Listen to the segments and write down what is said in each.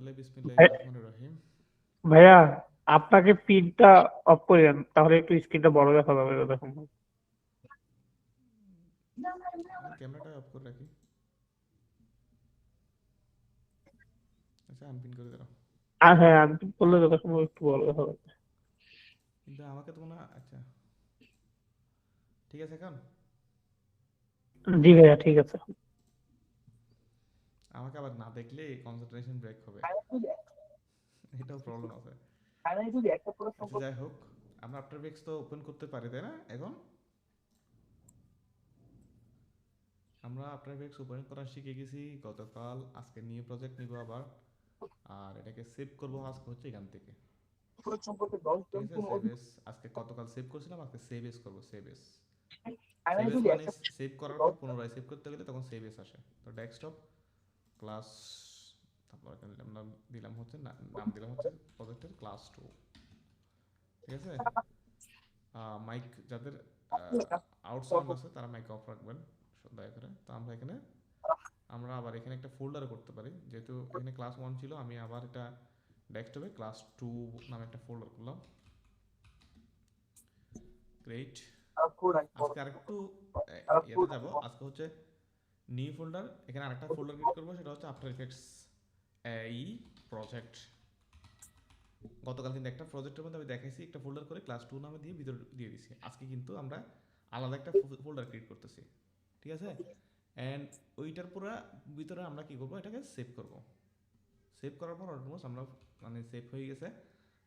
ভাই- বিসমিল্লাহির রহমানির রহিম। ভাইয়া, আপনাকে পিনটা অফ করেন, তাহলে একটু স্ক্রিনটা বড় দেখা যাবে দেখুন। আমি ক্যামেরাটা অফ করে রাখি। আচ্ছা, আনপিন করে দিলাম। আর হ্যাঁ, আমি বললে যত সম্ভব একটু বড় দেখা যাবে। কিন্তু আমাকে তো মনে হয়, আচ্ছা ঠিক আছে এখন। জি ভাইয়া, ঠিক আছে। আমাকে আবার না দেখলে কনসেন্ট্রেশন ব্রেক হবে, এটাও প্রবলেম আছে। আচ্ছা যাই হোক, আমরা আফটার এফেক্টস তো ওপেন করতে পারি তাই না এখন? আমরা আফটার এফেক্টস ওপেন করা শিখে গেছি গতকাল। আজকে নিউ প্রজেক্ট নিব আবার, আর এটাকে সেভ করবো আজকে হচ্ছে এখান থেকে। ঠিক আছে, সেভ এস। আজকে গতকাল সেভ করছিলাম, আজকে সেভ এস করবো। সেভ এস, সেভ এস মানে সেভ করার পর পুনরায় সেভ করতে গেলে তখন সেভ এস আসে। তো ডেস্কটপ ক্লাস, তারপর এখানে দিলাম হচ্ছে নাম দিলাম হচ্ছে প্রজেক্টের ক্লাস 2। ঠিক আছে। মাইক যাদের আউটসাউন্ড আছে তারা মাইক অফ রাখবেন দয়া করে। তো আমরা আবার এখানে একটা ফোল্ডার করতে পারি, যেহেতু এখানে ক্লাস 1 ছিল। আমি আবার এটা ডেস্কটপে ক্লাস 2 নামে একটা ফোল্ডার করলাম। গ্রেট। আজকে আরেকটু ইয়েতে যাব। আজকে হচ্ছে নিউ ফোল্ডার, এখানে আরেকটা ফোল্ডার ক্রিয়েট করবো, সেটা হচ্ছে আফটার ইফেক্টস এই প্রজেক্ট। গতকাল কিন্তু একটা প্রজেক্টের মধ্যে আমি দেখাইছি, একটা ফোল্ডার করে ক্লাস 2 নামে দিয়ে ভিতরে দিয়ে দিছি। আজকে কিন্তু আমরা আলাদা একটা ফোল্ডার ক্রিয়েট করতেছি। ঠিক আছে। অ্যান্ড ওইটার পুরো ভিতরে আমরা কি করবো, এটাকে সেভ করব। সেভ করার পর অলমোস্ট আমরা মানে সেভ হয়ে গেছে।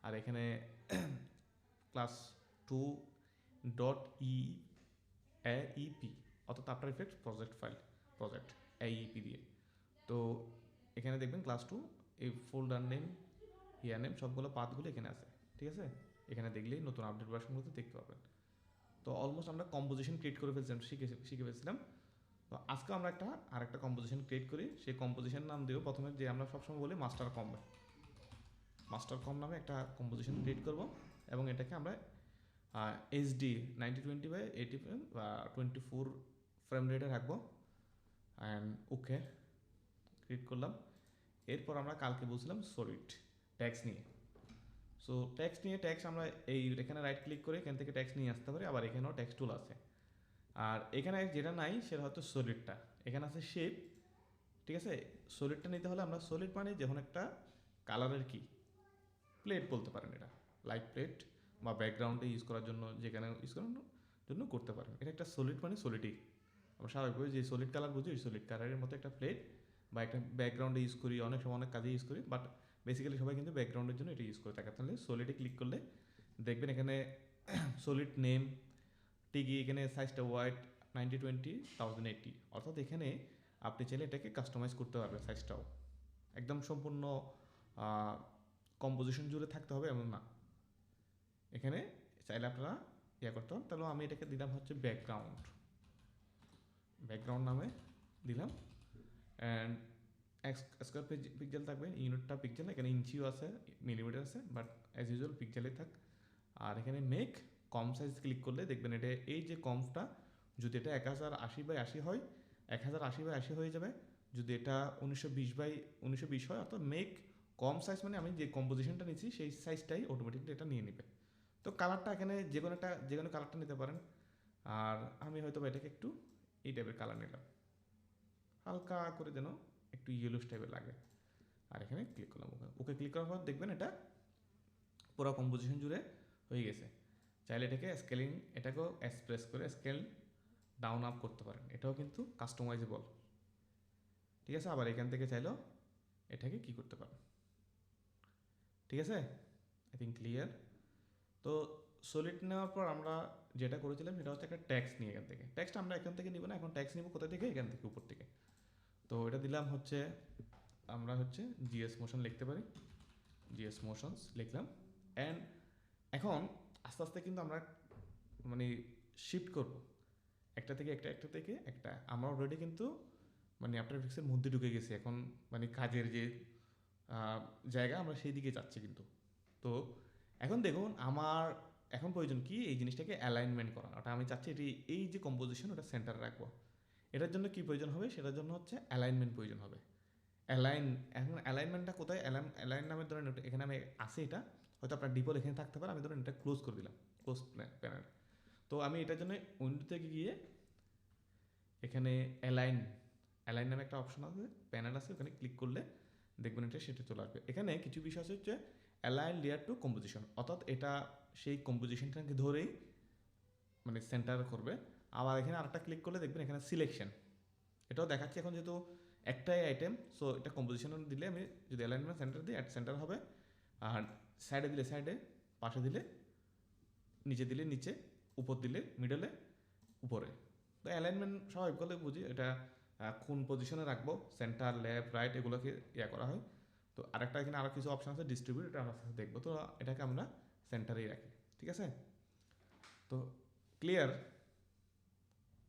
আর এখানে ক্লাস 2 ডট ইপি, অর্থাৎ after effects project file, project AEP দিয়ে। তো এখানে দেখবেন ক্লাস 2, এই ফোল্ডার নেম, ইয়ার নেম, সবগুলো পাথগুলো এখানে আছে। ঠিক আছে। এখানে দেখলেই নতুন আপডেট ভার্সনগুলোতে দেখতে পাবেন। তো অলমোস্ট আমরা কম্পোজিশন ক্রিয়েট করে ফেলছিলাম, শিখে ফেলছিলাম। তো আজকে আমরা আরেকটা কম্পোজিশন ক্রিয়েট করি। সেই কম্পোজিশন নাম দেবো প্রথমে, যে আমরা সবসময় বলি মাস্টার কম নামে একটা কম্পোজিশন ক্রিয়েট করব। এবং এটাকে আমরা এইচডি 9020/80 বা 24 ফ্রেম রেটে রাখবো। অ্যান্ড ওকে, ক্রিয়েট করলাম। এরপর আমরা কালকে বলছিলাম সলিড ট্যাক্স নিয়ে। সো ট্যাক্স আমরা এখানে রাইট ক্লিক করে এখান থেকে ট্যাক্স নিয়ে আসতে পারি। আবার এখানেও ট্যাক্স টুল আছে। আর এখানে যেটা নাই সেটা হচ্ছে সলিডটা। এখানে আছে শেপ। ঠিক আছে। সলিডটা নিতে হলে আমরা সলিড মানে যখন একটা কালারের কি প্লেট বলতে পারেন, এটা লাইট প্লেট বা ব্যাকগ্রাউন্ডে ইউজ করার জন্য, যেখানে ইউজ করার জন্য করতে পারেন। এটা একটা সলিড মানে সলিডই। আমরা স্বাভাবিকভাবে যে সলিড কালার বুঝি, ওই সলিড কালারের মতো একটা প্লেট বা একটা ব্যাকগ্রাউন্ডে ইউজ করি, অনেক সময় অনেক কাজে ইউজ করি। বাট বেসিক্যালি সবাই কিন্তু ব্যাকগ্রাউন্ডের জন্য এটা ইউজ করে থাকে। তাহলে সলিডে ক্লিক করলে দেখবেন এখানে সলিড নেম টিকি, এখানে সাইজটা ওয়াইড 9020/1080, অর্থাৎ এখানে আপনি চাইলে এটাকে কাস্টমাইজ করতে পারবেন সাইজটাও। একদম সম্পূর্ণ কম্পোজিশন জুড়ে থাকতে হবে এমন না। এখানে চাইলে আপনারা করতে পারেন। তাহলে আমি এটাকে দিলাম হচ্ছে ব্যাকগ্রাউন্ড নামে দিলাম। অ্যান্ড স্কোয়ার পিক্সেল থাকবে, ইউনিটটা পিক্সেল, এখানে ইঞ্চিও আছে, মিলিমিটার আছে, বাট অ্যাজ ইউজুয়াল পিক্সেলেই থাক। আর এখানে মেক কম সাইজ ক্লিক করলে দেখবেন এটা এই যে কমটা, যদি এটা 1080/80 হয় 1080/80 হয়ে যাবে। যদি এটা 1920/1920 হয়, অর্থাৎ মেক কম সাইজ মানে আমি যে কম্পোজিশনটা নিচ্ছি সেই সাইজটাই অটোমেটিকলি এটা নিয়ে নেবে। তো কালারটা এখানে যে কোনো কালারটা নিতে পারেন। আর আমি হয়তো এটাকে একটু এই টাইপের কালার নিলাম, হালকা করে যেন একটু ইয়েলোস টাইপের লাগে। আর এখানে ক্লিক করলাম ওকে ক্লিক করার পর দেখবেন এটা পুরো কম্পোজিশন জুড়ে হয়ে গেছে। চাইলে এটাকেও এক্সপ্রেস করে স্কেল ডাউন আপ করতে পারেন, এটাও কিন্তু কাস্টমাইজেবল। ঠিক আছে। আবার এখান থেকে চাইলেও এটাকে কি করতে পারেন। ঠিক আছে, আই থিঙ্ক ক্লিয়ার। তো সলিড নেওয়ার পর আমরা যেটা করেছিলাম সেটা হচ্ছে একটা ট্যাক্স নিয়ে, এখান থেকে ট্যাক্সটা আমরা এখান থেকে নিব না, এখন ট্যাক্স নিব কোথা থেকে, এখান থেকে উপর থেকে। তো এটা দিলাম হচ্ছে, আমরা হচ্ছে জিএস মোশন লিখতে পারি, জিএস মোশনস লিখলাম। অ্যান্ড এখন আস্তে আস্তে কিন্তু আমরা মানে শিফট করব একটা। আমরা অলরেডি কিন্তু মানে আফটার এফেক্টসের মধ্যে ঢুকে গেছি এখন, মানে কাজের যে জায়গা আমরা সেই দিকে যাচ্ছি কিন্তু। তো এখন দেখুন আমার এখন প্রয়োজন কি, এই জিনিসটাকে অ্যালাইনমেন্ট করা। ওটা আমি চাচ্ছি এটি এই যে কম্পোজিশন ওটা সেন্টারে রাখবো। এটার জন্য কি প্রয়োজন হবে, সেটার জন্য হচ্ছে অ্যালাইনমেন্ট প্রয়োজন হবে। অ্যালাইন, এখন অ্যালাইনমেন্টটা কোথায়, অ্যালাইন নামে ধরেন এখানে আমি আছে, এটা হয়তো আপনার ডিপল এখানে থাকতে পারে, আমি ধরেন এটা ক্লোজ করে দিলাম, ক্লোজ প্যানেল। তো আমি এটার জন্য উইন্ডো থেকে গিয়ে এখানে অ্যালাইন, অ্যালাইন নামে একটা অপশন আছে, প্যানেল আছে, ওখানে ক্লিক করলে দেখবেন এটা সেটা চলে আসবে। এখানে কিছু বিষয় আছে হচ্ছে অ্যালাইন লেয়ার টু কম্পোজিশন, অর্থাৎ এটা সেই কম্পোজিশনটাকে ধরেই মানে সেন্টার করবে। আবার এখানে আরেকটা ক্লিক করলে দেখবেন এখানে সিলেকশন, এটাও দেখাচ্ছে এখন যেহেতু একটাই আইটেম, সো এটা কম্পোজিশন দিলে আমি যদি অ্যালাইনমেন্ট সেন্টার দিই, অ্যাট সেন্টার হবে। আর সাইডে দিলে সাইডে, পাশে দিলে নিচে, দিলে নিচে, উপর দিলে মিডলে, উপরে। তো অ্যালাইনমেন্ট স্বাভাবিকভাবে বুঝি এটা কোন পজিশনে রাখবো, সেন্টার, লেফট, রাইট, এগুলোকে ইয়া করা হয়। তো আরেকটা এখানে আরও কিছু অপশন আছে ডিস্ট্রিবিউট, এটা আমরা দেখবো। তো এটাকে আমরা সেন্টারেই রাখি, ঠিক আছে? তো ক্লিয়ার,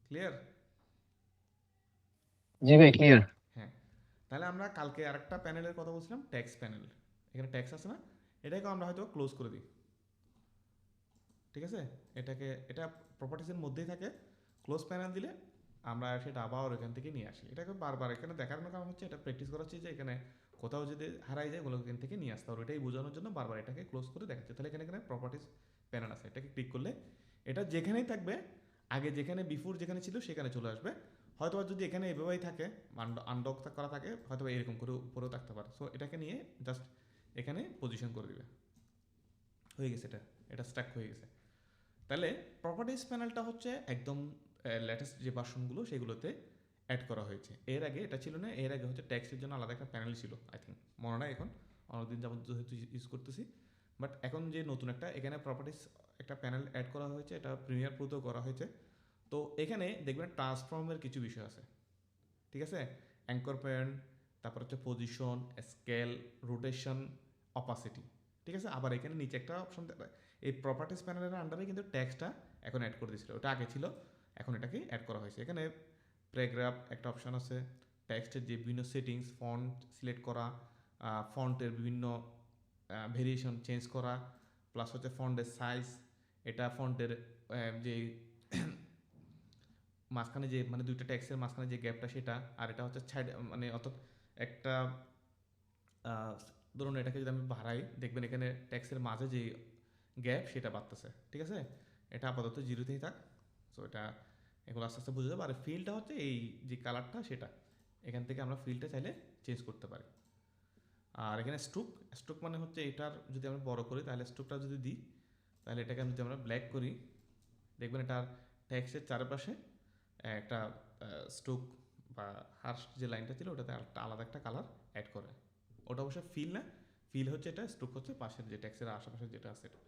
ক্লিয়ার? জি ভাই ক্লিয়ার। হ্যাঁ, তাহলে আমরা কালকে আরেকটা প্যানেলের কথা বলছিলাম, ট্যাক্স প্যানেল। এখানে ট্যাক্স আছে না, এটাকে আমরা হয়তো ক্লোজ করে দিই, ঠিক আছে? এটাকে, এটা প্রপার্টিসের মধ্যেই থাকে, ক্লোজ প্যানেল দিলে আমরা সেটা আবার এখান থেকে নিয়ে আসি। এটাকে বারবার এখানে দেখানোর কারণ হচ্ছে এটা প্র্যাকটিস করাচ্ছি যে এখানে কোথাও যদি হারাই যায় ওগুলো এখান থেকে নিয়ে আসতে হবে, এটাই বোঝানোর জন্য বারবার এটাকে ক্লোজ করে দেখাচ্ছে। তাহলে এখানে এখানে প্রপার্টিস প্যানেল আছে, এটাকে ক্লিক করলে এটা যেখানেই থাকবে, আগে যেখানে বিফোর যেখানে ছিল সেখানে চলে আসবে। হয়তো যদি এখানে এভাবেই থাকে, আনডক করা থাকে, হয়তো এরকম করে উপরেও থাকতে পারে। সো এটাকে নিয়ে জাস্ট এখানে পজিশন করে দিবে, হয়ে গেছে। এটা এটা স্ট্যাক হয়ে গেছে। তাহলে প্রপার্টিস প্যানেলটা হচ্ছে একদম লেটেস্ট যে ভার্সনগুলো সেগুলোতে অ্যাড করা হয়েছে। এর আগে এটা ছিল না, এর আগে হচ্ছে ট্যাক্সের জন্য আলাদা একটা প্যানেল ছিল, আই থিঙ্ক, মনে নাই এখন, অনেকদিন যাবত যেহেতু ইউজ করতেছি। বাট এখন যে নতুন একটা এখানে প্রপার্টিস একটা প্যানেল অ্যাড করা হয়েছে, এটা প্রিমিয়ার প্রোতেও করা হয়েছে। তো এখানে দেখবেন ট্রান্সফর্মের কিছু বিষয় আছে, ঠিক আছে? অ্যাঙ্কর পয়েন্ট, তারপর হচ্ছে পজিশন, স্কেল, রোটেশন, অপাসিটি, ঠিক আছে? আবার এখানে নিচে একটা অপশন, এই প্রপার্টিস প্যানেলের আন্ডারে কিন্তু ট্যাক্সটা এখন অ্যাড করে দিয়েছিল, ওটা আগে ছিল, এখন এটাকে অ্যাড করা হয়েছে। এখানে প্যারাগ্রাফ একটা অপশন আছে, টেক্সটের যে বিভিন্ন সেটিংস, ফন্ট সিলেক্ট করা, ফন্টের বিভিন্ন ভেরিয়েশন চেঞ্জ করা, প্লাস হচ্ছে ফন্টের সাইজ, এটা ফন্টের যে মাঝখানে যে মানে দুইটা ট্যাক্সের মাঝখানে যে গ্যাপটা সেটা, আর এটা হচ্ছে সাইড মানে অর্থাৎ একটা ধরুন এটাকে যদি আমি বাড়াই, দেখবেন এখানে ট্যাক্সের মাঝে যে গ্যাপ সেটা বাড়তেছে, ঠিক আছে? এটা আপাতত জিরোতেই থাক। সো এটা এগুলো আস্তে আস্তে বুঝে যাবে। আর ফিলটা হচ্ছে এই যে কালারটা সেটা, এখান থেকে আমরা ফিলটা চাইলে চেঞ্জ করতে পারি। আর এখানে স্ট্রোক, স্ট্রোক মানে হচ্ছে এটার যদি আমরা বড় করি, তাহলে স্ট্রোকটা যদি দিই, তাহলে এটাকে যদি আমরা ব্ল্যাক করি, দেখবেন এটার ট্যাক্সের চারপাশে একটা স্ট্রোক বা হার্শ যে লাইনটা ছিল ওটাতে একটা আলাদা একটা কালার অ্যাড করে। ওটা অবশ্য ফিল না, ফিল হচ্ছে এটা, স্ট্রোক হচ্ছে পাশের যে ট্যাক্সের আশেপাশে যেটা আছে এটা।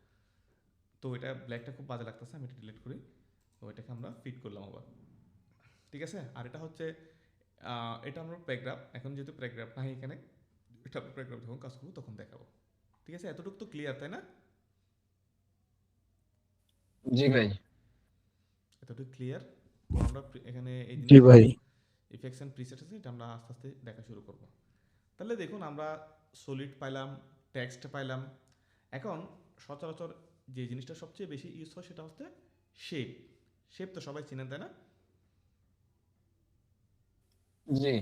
তো এটা ব্ল্যাকটা খুব বাজে লাগতেছে, আমি এটা ডিলিট করি। তো এটাকে আমরা ফিট করলাম আবার, ঠিক আছে? আর এটা হচ্ছে এটা আমরা প্যারাগ্রাফ, এখন যেহেতু প্যারাগ্রাফ নাই এখানে, এটা প্যারাগ্রাফ যখন কাজ করবো তখন দেখাবো, ঠিক আছে? এতটুকু তো ক্লিয়ার, তাই না? জি ভাই। এতটুকু ক্লিয়ার। আমরা এখানে এই জি জিনিসগুলো, ভাই। ইফেক্টস অ্যান্ড প্রিসেট আছে, এটা আমরা আস্তে আস্তে দেখা শুরু করব। তাহলে দেখুন আমরা সলিড পাইলাম, টেক্সট পাইলাম। এখন সচরাচর যে জিনিসটা সবচেয়ে বেশি ইউজ হয় সেটা হচ্ছে শেপ। শেপ তো সবাই চিনেন, তাই না? জি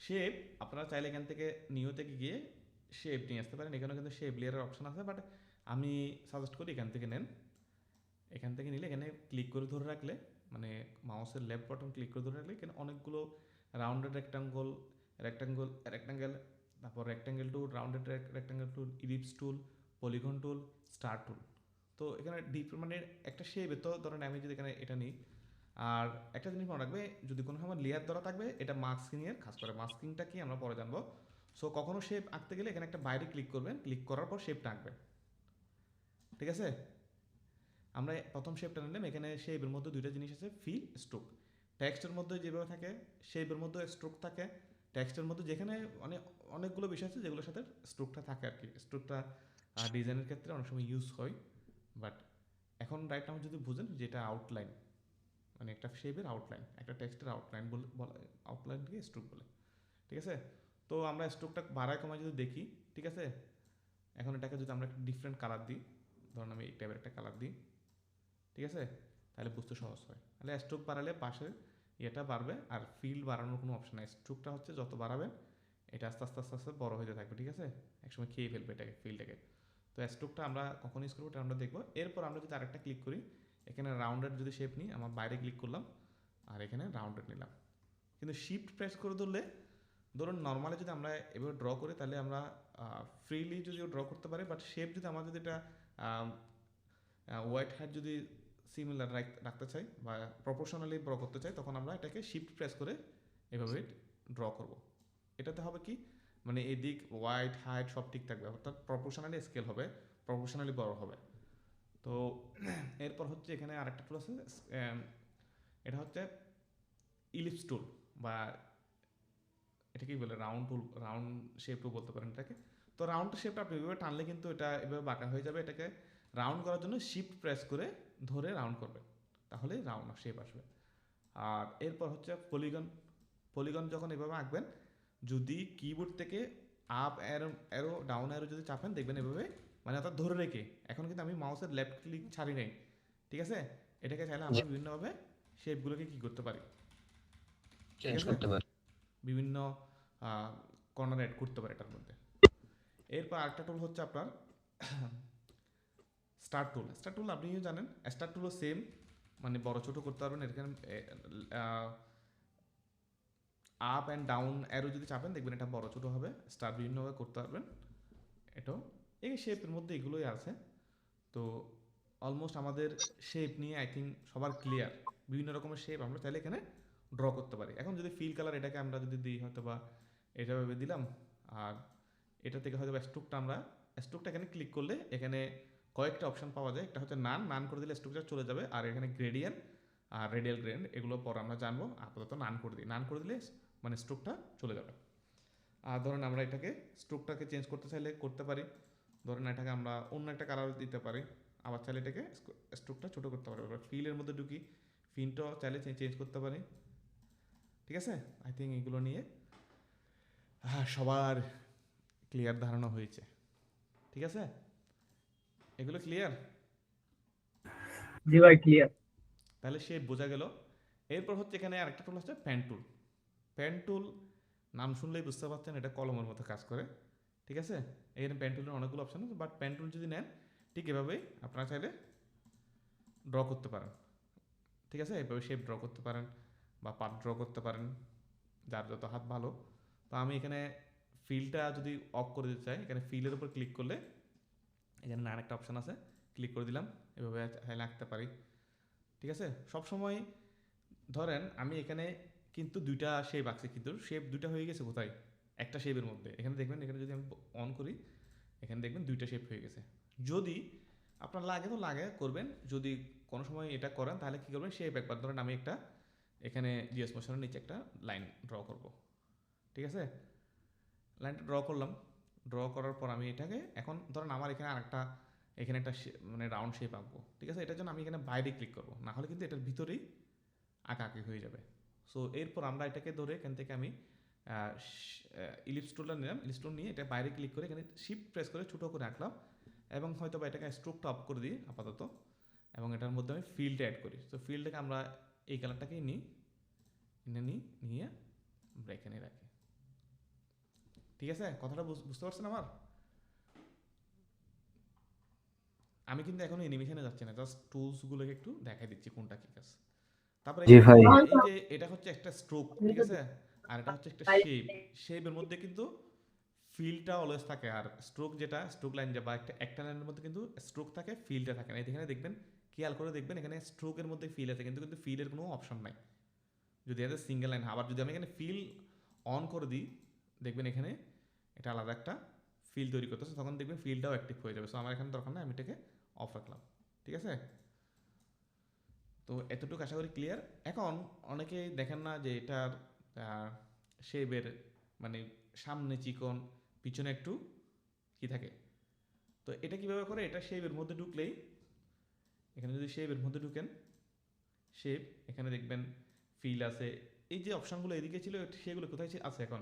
শেপ আপনারা চাইলে এখান থেকে নিউ থেকে গিয়ে শেপ নিয়ে আসতে পারেন, এখানেও কিন্তু শেপ লেয়ারের অপশন আছে, বাট আমি সাজেস্ট করি এখান থেকে নেন। এখান থেকে নিলে এখানে ক্লিক করে ধরে রাখলে, মানে মাউসের লেফট বাটন ক্লিক করে ধরে রাখলে এখানে অনেকগুলো রাউন্ডেড রেক্টাঙ্গল, রেক্টাঙ্গল রেক্টাঙ্গেল, তারপর rectangle tool, rounded rectangle tool, ellipse tool, polygon tool, star tool. তো এখানে ডিপ মানে একটা শেপ, তো ধরেন আমি যদি এখানে এটা নিই। আর একটা জিনিস মনে রাখবে, যদি কোনো সময় লেয়ার ধরা থাকবে, এটা মাস্কিংয়ের কাজ করে। মাস্কিংটা কি আমরা পরে জানবো। সো কখনো শেপ আঁকতে গেলে এখানে একটা বাইরে ক্লিক করবেন, ক্লিক করার পর শেপটা আঁকবেন, ঠিক আছে? আমরা প্রথম শেপটা নিলাম, এখানে শেপের মধ্যে দুইটা জিনিস আছে, ফিল, স্ট্রোক। টেক্সটের মধ্যে যেভাবে থাকে শেপের মধ্যে স্ট্রোক থাকে, টেক্সটের মধ্যে যেখানে অনেকগুলো বিষয় আছে যেগুলোর সাথে স্ট্রোকটা থাকে আর কি। স্ট্রোকটা ডিজাইনের ক্ষেত্রে অনেক সময় ইউজ হয়, বাট এখন রাইট নাও যদি বুঝেন যেটা আউটলাইন, মানে একটা শেপের আউটলাইন, একটা টেক্সটের আউটলাইন বলে, আউটলাইনকে স্ট্রোক বলে, ঠিক আছে? তো আমরা স্ট্রোকটা বাড়ায় কমায় যদি দেখি, ঠিক আছে? এখন এটাকে যদি আমরা একটা ডিফারেন্ট কালার দিই, ধরুন আমি এই টাইপের একটা কালার দিই, ঠিক আছে? তাহলে বুঝতে সহজ হয়। তাহলে স্ট্রোক বাড়ালে পাশে ইয়েটা বাড়বে, আর ফিল বাড়ানোর কোনো অপশন নাই। স্ট্রোকটা হচ্ছে যত বাড়াবেন এটা আস্তে আস্তে আস্তে আস্তে বড় হতে থাকবে, ঠিক আছে, একসময় খেয়ে ফেলবে এটাকে, ফিল্ডটাকে। তো স্ট্রোকটা আমরা কখন ইউজ করবো এটা আমরা দেখবো। এরপর আমরা যদি আরেকটা ক্লিক করি, এখানে রাউন্ডের যদি শেপ নিই, আমার বাইরে ক্লিক করলাম আর এখানে রাউন্ডেড নিলাম, কিন্তু শিফট প্রেস করে ধরলে, ধরুন নর্মালি যদি আমরা এভাবে ড্র করি তাহলে আমরা ফ্রিলি যদিও ড্র করতে পারি, বাট শেপ যদি আমরা যদি এটা হোয়াইট হাইট যদি সিমিলার রাখতে চাই বা প্রপোর্শনালি ড্র করতে চাই, তখন আমরা এটাকে শিফট প্রেস করে এভাবে ড্র করব। এটাতে হবে কি, মানে এই দিক হোয়াইট হাইট সব ঠিক থাকবে, অর্থাৎ প্রপোর্শনালি স্কেল হবে, প্রপোর্শনালি বড় হবে। তো এরপর হচ্ছে এখানে আরেকটা টুল আছে, এটা হচ্ছে ইলিপস টুল, বা এটা কি বলে, রাউন্ড টুল, রাউন্ড শেপ টুল বলতে পারেন এটাকে। তো রাউন্ড শেপটা আপনি এভাবে টানলে কিন্তু এটা এভাবে বাঁকা হয়ে যাবে। এটাকে রাউন্ড করার জন্য শিফট প্রেস করে ধরে রাউন্ড করবে, তাহলে রাউন্ড শেপ আসবে। আর এরপর হচ্ছে পলিগন। পলিগন যখন এভাবে আঁকবেন, যদি কিবোর্ড থেকে up arrow arrow down arrow যদি চাপেন, দেখবেন এভাবে, মানে অর্থাৎ ধরে রেখে, এখন কিন্তু আমি মাউসের লেফট ক্লিক ছাড়ি নাই, ঠিক আছে, এটাকে চাইলে জি, আমরা বিভিন্নভাবে শেপগুলোকে কি করতে পারি, ঠিক চেঞ্জ আছে, করতে পারি। বিভিন্ন কর্নার অ্যাড করতে পারি এটার মধ্যে। এরপর আরেকটা টুল হচ্ছে আপনার স্টার টুল। স্টার টুল আপনিও জানেন, স্টার টুলও সেম, মানে বড় ছোট করতে পারবেন। এখানে আপ অ্যান্ড ডাউন অ্যারো যদি চাপেন, দেখবেন এটা বড় ছোট হবে, স্টার বিভিন্নভাবে করতে পারবেন। এটাও এই শেপের মধ্যে এগুলোই আছে। তো অলমোস্ট আমাদের শেপ নিয়ে আই থিঙ্ক সবার ক্লিয়ার। বিভিন্ন রকমের শেপ আমরা চাইলে এখানে ড্র করতে পারি। এখন যদি ফিল কালার এটাকে আমরা যদি দিই, হয়তো বা এটা ভেবে দিলাম, আর এটা থেকে হয়তো স্ট্রোকটা আমরা, স্ট্রোকটা এখানে ক্লিক করলে এখানে কয়েকটা অপশন পাওয়া যায়। একটা হচ্ছে নান, নান করে দিলে স্ট্রোকটা চলে যাবে, আর এখানে গ্রেডিয়েন্ট আর রেডিয়াল গ্রেড, এগুলো পর আমরা জানবো। আপাতত নান করে দিই, নান করে দিলে মানে স্ট্রোকটা চলে যাবে। আর ধরেন আমরা এটাকে স্ট্রোকটাকে চেঞ্জ করতে চাইলে করতে পারি, ধরেন এটাকে আমরা অন্য একটা কালার দিতে পারি, আবার চাইলে এটাকে স্ট্রোকটা ছোটো করতে পারি। এবার ফিলের মধ্যে ঢুকি, ফিনটাও চাইলে চেঞ্জ করতে পারি, ঠিক আছে। আই থিঙ্ক এগুলো নিয়ে সবার ক্লিয়ার ধারণা হয়েছে, ঠিক আছে, এগুলো ক্লিয়ার। জি ভাই, ক্লিয়ার। তাহলে সে বোঝা গেল। এরপর হচ্ছে এখানে আরেকটা টুল হচ্ছে পেন টুল। পেন টুল নাম শুনলেই বুঝতে পারছেন এটা কলমের মতো কাজ করে, ঠিক আছে। এখানে পেন টুলের অনেকগুলো অপশন আছে, বাট পেন টুল যদি নেন ঠিক এভাবেই আপনারা চাইলে ড্র করতে পারেন, ঠিক আছে, এভাবে শেপ ড্র করতে পারেন বা পার্ট ড্র করতে পারেন, যার যত হাত ভালো। তো আমি এখানে ফিলটা যদি অফ করে দিতে চাই, এখানে ফিলের উপর ক্লিক করলে এখানে আরেকটা অপশান আছে, ক্লিক করে দিলাম, এভাবে চাইলে আঁকতে পারি, ঠিক আছে। সবসময় ধরেন আমি এখানে কিন্তু দুইটা শেপ আঁকছি, কিন্তু শেপ দুইটা হয়ে গেছে কোথায়, একটা শেপের মধ্যে। এখানে দেখবেন, এখানে যদি আমি অন করি, এখানে দেখবেন দুইটা শেপ হয়ে গেছে। যদি আপনার লাগে তো লাগে করবেন, যদি কোনো সময় এটা করেন তাহলে কী করবেন, শেপ একবার ধরেন আমি একটা এখানে জিএস মোশনের নিচে একটা লাইন ড্র করব, ঠিক আছে। লাইনটা ড্র করলাম, ড্র করার পর আমি এটাকে এখন ধরেন আমার এখানে আরেকটা, এখানে একটা মানে রাউন্ড শেপ আঁকবো, ঠিক আছে। এটার জন্য আমি এখানে বাইরে ক্লিক করবো, না হলে কিন্তু এটার ভিতরেই আঁকাআঁকি হয়ে যাবে। সো এরপর আমরা এটাকে ধরে এখান থেকে আমি ইলিপস টুলটা নিলাম, ইলিপস টুল নিয়ে এটা বাইরে ক্লিক করে এখানে শিফট প্রেস করে ছোটো করে আঁকলাম, এবং হয়তো বা এটাকে স্ট্রোকটা অফ করে দিই আপাতত, এবং এটার মধ্যে আমি ফিল্ডটা অ্যাড করি। তো ফিল্ডটাকে আমরা এই কালারটাকেই নিই, নিয়ে আমরা এখানে রাখি, ঠিক আছে। কথাটা বুঝতে পারছেন আমার? আমি কিন্তু এখন অ্যানিমেশনে যাচ্ছি না, জাস্ট টুলসগুলোকে একটু দেখাই দিচ্ছি কোনটা কি কাজ। তারপরে জি এখানে ভাই। এই যে এটা হচ্ছে একটা স্ট্রোক, ঠিক আছে, আর এটা হচ্ছে একটা শেপ। শেপের মধ্যে কিন্তু ফিলটা অলওয়েজ থাকে, আর স্ট্রোক যেটা স্ট্রোক লাইন বা একটা লাইনের মধ্যে কিন্তু স্ট্রোক থাকে, ফিলটা থাকে না। এখানে দেখবেন, খেয়াল করে দেখবেন, এখানে স্ট্রোকের মধ্যে ফিল আছে, কিন্তু কিন্তু ফিলের কোনো অপশন নাই যদি এটা সিঙ্গেল লাইন। আবার যদি আমি এখানে ফিল অন করে দিই, দেখবেন এখানে এটা আলাদা একটা ফিল তৈরি করতেছে, তখন দেখবেন ফিলটাও অ্যাক্টিভ হয়ে যাবে। সো আমার এখানে দরকার নেই, আমি এটাকে অফ রাখলাম, ঠিক আছে। তো এতটুকু আশা করি ক্লিয়ার। এখন অনেকে দেখেন না যে এটার শেপের মানে সামনে চিকন, পিছনে একটু কি থাকে। তো এটা কীভাবে করে, এটা শেপের মধ্যে ঢুকলেই, এখানে যদি শেপের মধ্যে ঢুকেন, শেপ এখানে দেখবেন ফিল আছে, এই যে অপশানগুলো এদিকে ছিল সেগুলো কোথায় আছে, এখন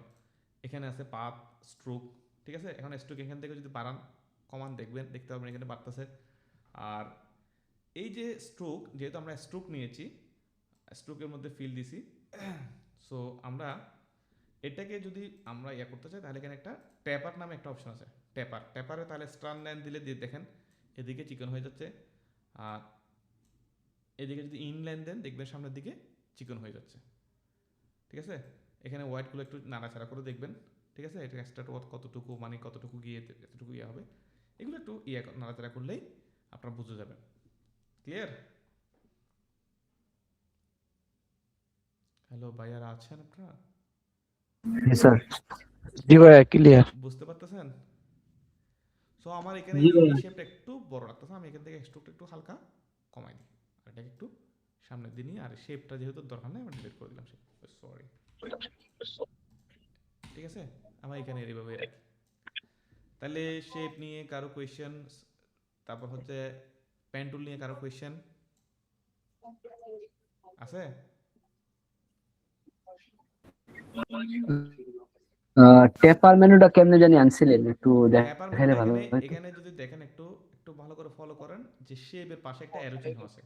এখানে আছে পাথ, স্ট্রোক, ঠিক আছে। এখন স্ট্রোক এখান থেকে যদি বাড়ান কমান, দেখতে পাবেন এখানে বাড়তেছে। আর এই যে স্ট্রোক, যেহেতু আমরা স্ট্রোক নিয়েছি, স্ট্রোকের মধ্যে ফিল দিছি, সো আমরা এটাকে যদি আমরা করতে চাই তাহলে এখানে একটা ট্যাপার নামে একটা অপশন আছে। ট্যাপারে তাহলে স্টার লাইন দিলে দেখেন এদিকে চিকন হয়ে যাচ্ছে, আর এদিকে যদি ইন লাইন দেন দেখবেন সামনের দিকে চিকন হয়ে যাচ্ছে। ঠিক আছে, এখানে হোয়াইটগুলো একটু নাড়াচাড়া করে দেখবেন। ঠিক আছে, এটা এক্সট্রা কতটুকু মানে কতটুকু গিয়ে এতটুকু হবে, এগুলো একটু নাড়াচাড়া করলেই আপনারা বুঝে যাবেন। ক্লিয়ার? হ্যালো ভাইয়ারা, আছেন আপনারা? স্যার জি ভাইয়া ক্লিয়ার। বুঝতে পারতেছেন? সো আমার এখানে জি এই ভাইয়া। শেপটা একটু বড় রাখতেছে, আমি এখান থেকে একটু হালকা কমাই দিই, আর এটাকে একটু সামনের দিনই, আর শেপটা যেহেতু দরকার নেই আমি ডিলিট করে দিলাম শেপ, সরি। ঠিক আছে, আমার এখানে এইভাবে রাখি। তাহলে শেপ নিয়ে কারো কোয়েশ্চেন, তারপর হচ্ছে পেন টুল নিয়ে কারো কোয়েশ্চেন আছে? টেপার মেনুটা কেমনে জানি আনছিলেন, একটু ট্যাপার দেখাইলে মেনুটা ভালো এখানে হতো। এখানে যদি দেখেন একটু একটু ভালো করে ফলো করেন, যে শেপের পাশে একটা অ্যারো চিহ্ন আছে,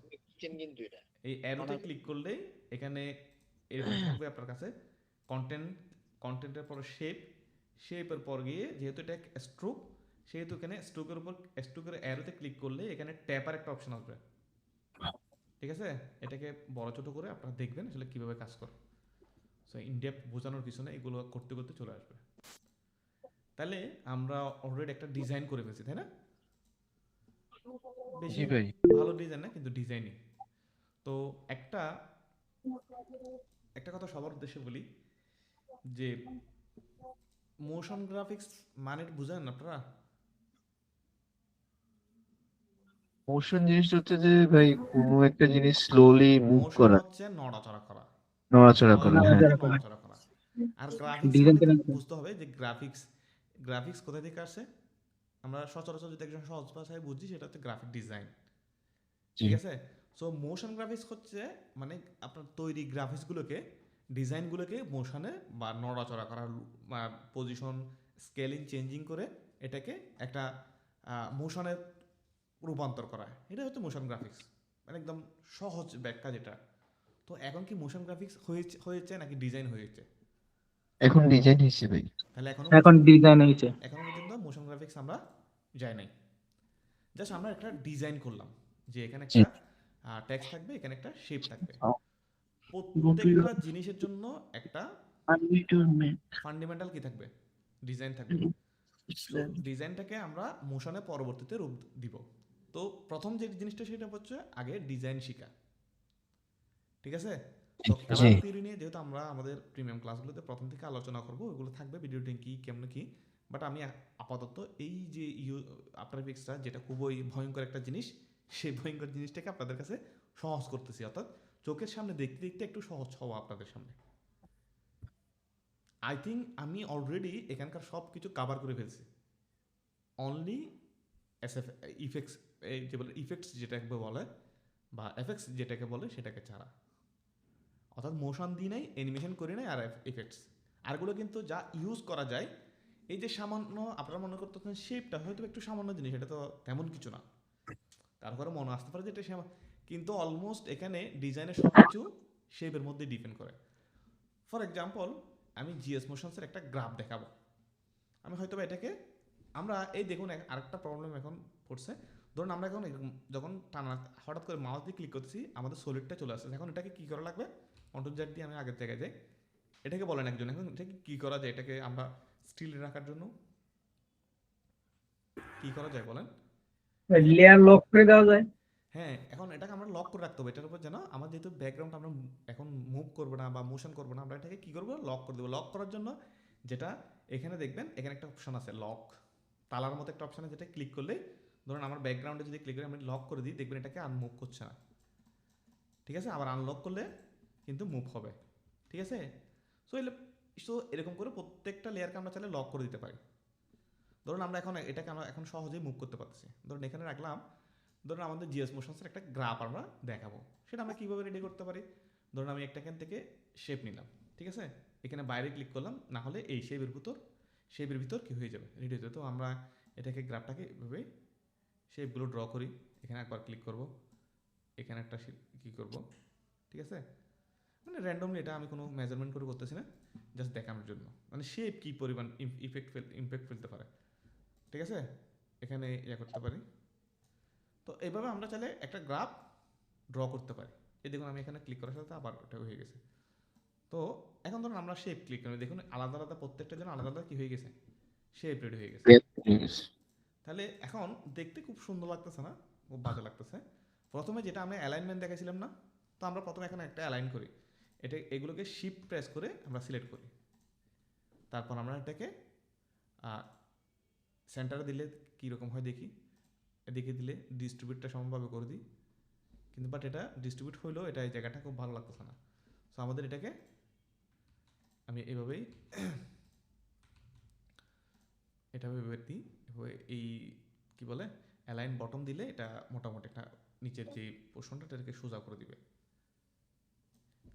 এই অ্যারোতে ক্লিক করলেই এখানে এরকম থাকবে আপনার কাছে কন্টেন্টের পর শেপের পর গিয়ে যেহেতু এটা স্ট্রোক, সেহেতু এখানে স্ট্রোকের অ্যারোতে ক্লিক করলে এখানে ট্যাপার একটা অপশন আসবে। ঠিক আছে, এটাকে বড় ছোট করে আপনারা দেখবেন আসলে কিভাবে কাজ করে। সো ইনডেপথ বোঝানোর কিছু না, এগুলো করতে করতে চলে আসবে। তাহলে আমরা অলরেডি একটা ডিজাইন করে ফেলছি, তাই না? বেশি জি ভাই। ভালো ডিজাইন না, কিন্তু ডিজাইনই। তো একটা একটা কথা সবার উদ্দেশ্যে বলি, যে মোশন গ্রাফিক্স মানে বুঝেন আপনারা? মোশন জিনিসটা হচ্ছে যে ভাই কোনো একটা জিনিস স্লোলি মুভ মোশন করা, হচ্ছে নড়াচড়া করা, নড়াচড়া করা, হ্যাঁ। ভয়ঙ্করভাবে নড়াচড়া করা। আর গ্রাফিক্স মানে বুঝতে হবে যে গ্রাফিক্স কোথা থেকে আসে। আমরা সচরাচর যদি একজন সহজ ভাষায় বুঝি, সেটা হচ্ছে গ্রাফিক ডিজাইন। জি ঠিক আছে, সো মোশন গ্রাফিক্স হচ্ছে মানে আপনার তৈরি গ্রাফিক্সগুলোকে, ডিজাইনগুলোকে মোশনে বা নড়াচড়া করা, পজিশন স্কেলিং চেঞ্জিং করে এটাকে একটা মোশনে রূপান্তর করা, এটা হচ্ছে মোশন গ্রাফিক্স। মানে একদম সহজ ব্যাখ্যা যেটা। তো এখন কি মোশন গ্রাফিক্স হয়েছে নাকি ডিজাইন হয়েছে? এখন ডিজাইন হিসেবে ভাই। তাহলে এখন ডিজাইন হয়েছে। এখনো পর্যন্ত মোশন গ্রাফিক্স আমরা যাই নাই, জাস্ট আমরা একটা ডিজাইন করলাম, যে এখানে জি একটা টেক্সট থাকবে, এখানে একটা শেপ থাকবে। প্রত্যেকটা জিনিসের জন্য একটা ফান্ডামেন্টাল কি থাকবে? ডিজাইন থাকবে। সো ডিজাইনটাকে আমরা মোশনে পরবর্তীতে রূপ দিব। তো প্রথম যে জিনিসটা সেটা হচ্ছে আগে ডিজাইন শিখা। ঠিক আছে, তো জি কালার থিওরি নিয়ে যেহেতু আমরা আমাদের প্রিমিয়াম ক্লাসগুলোতে প্রথম থেকে আলোচনা করব, ওগুলো থাকবে ভিডিওটি কি কেমন কি। বাট আমি আপাতত এই যে আফটার এফেক্টসটা, যেটা খুবই ভয়ঙ্কর একটা জিনিস, সেই ভয়ঙ্কর জিনিসটাকে আপনাদের কাছে সহজ করতেছি, অর্থাৎ চোখের সামনে দেখতে দেখতে একটু সহজ হওয়া আপনাদের সামনে। আই থিঙ্ক আমি অলরেডি এখানকার সব কিছু কাভার করে ফেলছি, অনলি এসএফ ইফেক্টস, এই যে বলে ইফেক্টস যেটাকে বলে বা এফেক্টস যেটাকে বলে সেটাকে ছাড়া, অর্থাৎ মোশন দিই নাই, অ্যানিমেশন করি নাই, আর এফেক্টস আরগুলো কিন্তু যা ইউজ করা যায়। এই যে সামান্য আপনারা মনে করতেছেন শেপটা হয়তো একটু সামান্য জিনিস, এটা তো তেমন কিছু না, তারপরে মনে আসতে পারে যে এটা কিন্তু অলমোস্ট এখানে ডিজাইনের সব কিছু শেপের মধ্যে ডিপেন্ড করে। ফর এক্সাম্পল, আমি জিএস মোশনসের একটা গ্রাফ দেখাবো। আমি হয়তো এটাকে আমরা এই দেখুন আরেকটা প্রবলেম এখন পড়ছে। ধরুন আমরা এখন যখন টানা হঠাৎ করে মাউস দিয়ে ক্লিক করতেছি, আমাদের সলিডটা চলে আসছে। এখন এটাকে কী করা লাগবে? কন্ট্রোল জেড দিয়ে আমি আগের জায়গায় যাই। এটাকে বলেন একজন, এখন এটাকে কী করা যায়? এটাকে আমরা স্টিল রাখার জন্য কী করা যায় বলেন? লেয়ার লক করে দেওয়া যায়। হ্যাঁ, এখন এটাকে আমরা লক করে রাখতে হবে এটার উপর, যেন আমার যেহেতু ব্যাকগ্রাউন্ড আমরা এখন মুভ করবো না বা মোশন করবো না, আমরা এটাকে কী করবো? লক করে দেবো। লক করার জন্য যেটা এখানে দেখবেন, এখানে একটা অপশন আছে লক, তালার মতো একটা অপশানে, যেটা ক্লিক করলে ধরুন আমার ব্যাকগ্রাউন্ডে যদি ক্লিক করে আমি লক করে দিই, দেখবেন এটাকে আনমুভ করছে না। ঠিক আছে, আবার আনলক করলে কিন্তু মুভ হবে। ঠিক আছে, সো এরকম করে প্রত্যেকটা লেয়ারকে আমরা চাইলে লক করে দিতে পারি। ধরুন আমরা এটাকে আমরা এখন সহজেই মুভ করতে পারতেছি। ধরুন এখানে রাখলাম, ধরুন আমাদের জিএস মোশনসের একটা গ্রাফ আমরা দেখাবো, সেটা আমরা কীভাবে রেডি করতে পারি? ধরুন আমি একটা এখান থেকে শেপ নিলাম, ঠিক আছে, এখানে বাইরে ক্লিক করলাম, না হলে এই শেপের ভিতর কী হয়ে যাবে? রেডি হয়ে যাবে। তো আমরা এটাকে গ্রাফটাকে এভাবে শেপগুলো ড্র করি। এখানে একবার ক্লিক করব, এখানে একটা কী করব, ঠিক আছে, মানে র্যান্ডমলি, এটা আমি কোনো মেজারমেন্ট করে করতেছি না, জাস্ট দেখানোর জন্য, মানে শেপ কী পরিমাণ ইম্প্যাক্ট ফেলতে পারে। ঠিক আছে, এখানে ইয়ে করতে পারি। তো এইভাবে আমরা চাইলে একটা গ্রাফ ড্র করতে পারি। এই দেখুন আমি এখানে ক্লিক করার সাথে আবার ওটা হয়ে গেছে। তো এখন ধরুন আমরা শেপ ক্লিক করি, দেখুন আলাদা আলাদা প্রত্যেকটা জন্য আলাদা আলাদা কী হয়ে গেছে, শেপ রেডি হয়ে গেছে। তাহলে এখন দেখতে খুব সুন্দর লাগতেছে না, খুব বাজে লাগতেছে। প্রথমে যেটা আমরা অ্যালাইনমেন্ট দেখাইছিলাম না, তো আমরা প্রথমে এখানে একটা অ্যালাইন করি, এগুলোকে শিফট প্রেস করে আমরা সিলেক্ট করি। তারপর আমরা এটাকে সেন্টারে দিলে কীরকম হয় দেখি, এদিকে দিলে ডিস্ট্রিবিউটটা সমানভাবে করে দিই, কিন্তু বাট এটা ডিস্ট্রিবিউট হইলেও এটা এই জায়গাটা খুব ভালো লাগতেছে না। সো আমাদের এটাকে আমি এভাবেই দিই, এই কি বলে অ্যালাইন বটম দিলে এটা মোটামুটি একটা নিচের যে পোর্শনটা এটাকে সোজা করে দিবে।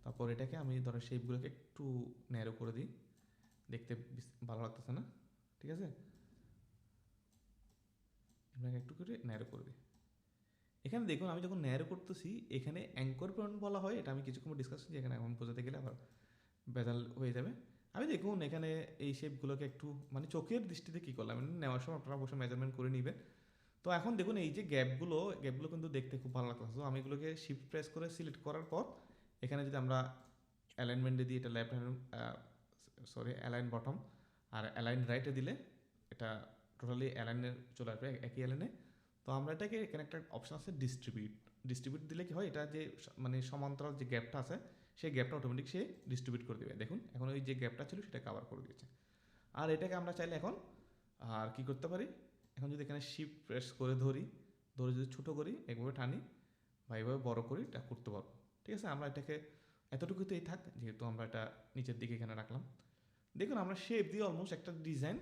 তারপর এটাকে আমি ধরো শেপগুলোকে একটু ন্যারো করে দিই, দেখতে ভালো লাগতেছে না, ঠিক আছে, এটাকে একটু করে ন্যারো করে দিই। এখানে দেখুন আমি যখন ন্যারো করতেছি এখানে অ্যাঙ্কর পয়েন্ট বলা হয়, এটা আমি কিছুক্ষণ ডিসকাস করছি, এখানে এখন বোঝাতে গেলে আবার ভেজাল হয়ে যাবে। আমি দেখুন এখানে এই শেপগুলোকে একটু মানে চোখের দৃষ্টিতে কী করলাম, নেওয়ার সময় আপনারা অবশ্যই মেজারমেন্ট করে নেবেন। তো এখন দেখুন এই যে গ্যাপগুলো কিন্তু দেখতে খুব ভালো লাগতেছে। তো আমি এগুলোকে শিফট প্রেস করে সিলেক্ট করার পর এখানে যদি আমরা অ্যালাইনমেন্টে দিই, এটা লেফট হ্যান্ড অ্যালাইন বটম, আর অ্যালাইন রাইটে দিলে এটা টোটালি অ্যালাইনে চলে আসবে একই অ্যালাইনে। তো আমরা এটাকে এখানে একটা অপশন আছে ডিস্ট্রিবিউট দিলে কি হয়, এটা যে মানে সমান্তরাল যে গ্যাপটা আছে সেই গ্যাপটা অটোমেটিক সে ডিস্ট্রিবিউট করে দেবে। দেখুন এখন ওই যে গ্যাপটা ছিল সেটা কভার করে দিয়েছে। আর এটাকে আমরা চাইলে এখন আর কি করতে পারি, এখন যদি এখানে শিফট প্রেস করে ধরে যদি ছোটো করি, একভাবে টানি বা এইভাবে বড়ো করি, এটা করতে পারবো। ঠিক আছে, আমরা এটাকে এতটুকুতেই থাক, যেহেতু আমরা এটা নিচের দিকে এখানে রাখলাম। দেখুন আমরা শেপ দিয়ে অলমোস্ট একটা ডিজাইন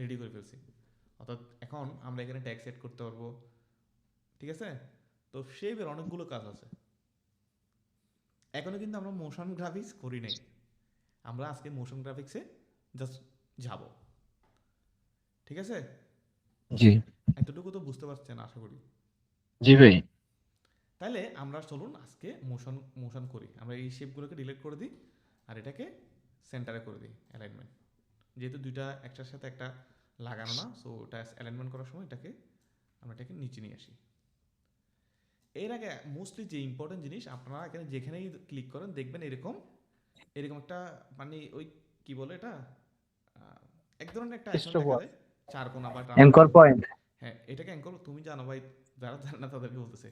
রেডি করে ফেলছি। অর্থাৎ এখন আমরা এখানে ট্যাগ সেট করতে পারবো। ঠিক আছে, তো শেপের অনেকগুলো কাজ আছে। এখনো কিন্তু আমরা মোশন গ্রাফিক্স করি নাই, আমরা আজকে মোশন গ্রাফিক্সে জাস্ট যাব। ঠিক আছে, জি এতটুকু তো বুঝতে পারছেন আশা করি। জি ভাই। তাহলে আমরা চলুন আজকে মোশন করি। আমরা এই শেপগুলোকে ডিলিট করে দিই আর এটাকে সেন্টারে করে দিই অ্যালাইনমেন্ট, যেহেতু দুইটা একটার সাথে একটা লাগানো না, সো এটা অ্যালাইনমেন্ট করার সময় আমরা এটাকে নিচে নিয়ে আসি। এর আগে মোস্টলি যে ইম্পর্টেন্ট জিনিস, আপনারা এখানে যেখানেই ক্লিক করেন দেখবেন এরকম একটা মানে ওই কি বলে এটা এক ধরনের একটা আইকন দেখা যায়, চার কোণা বা অ্যাঙ্কর পয়েন্ট। হ্যাঁ, এটাকে অ্যাঙ্কর তুমি জানো ভাই, যারা জানে না তাদেরকে বলতেছে।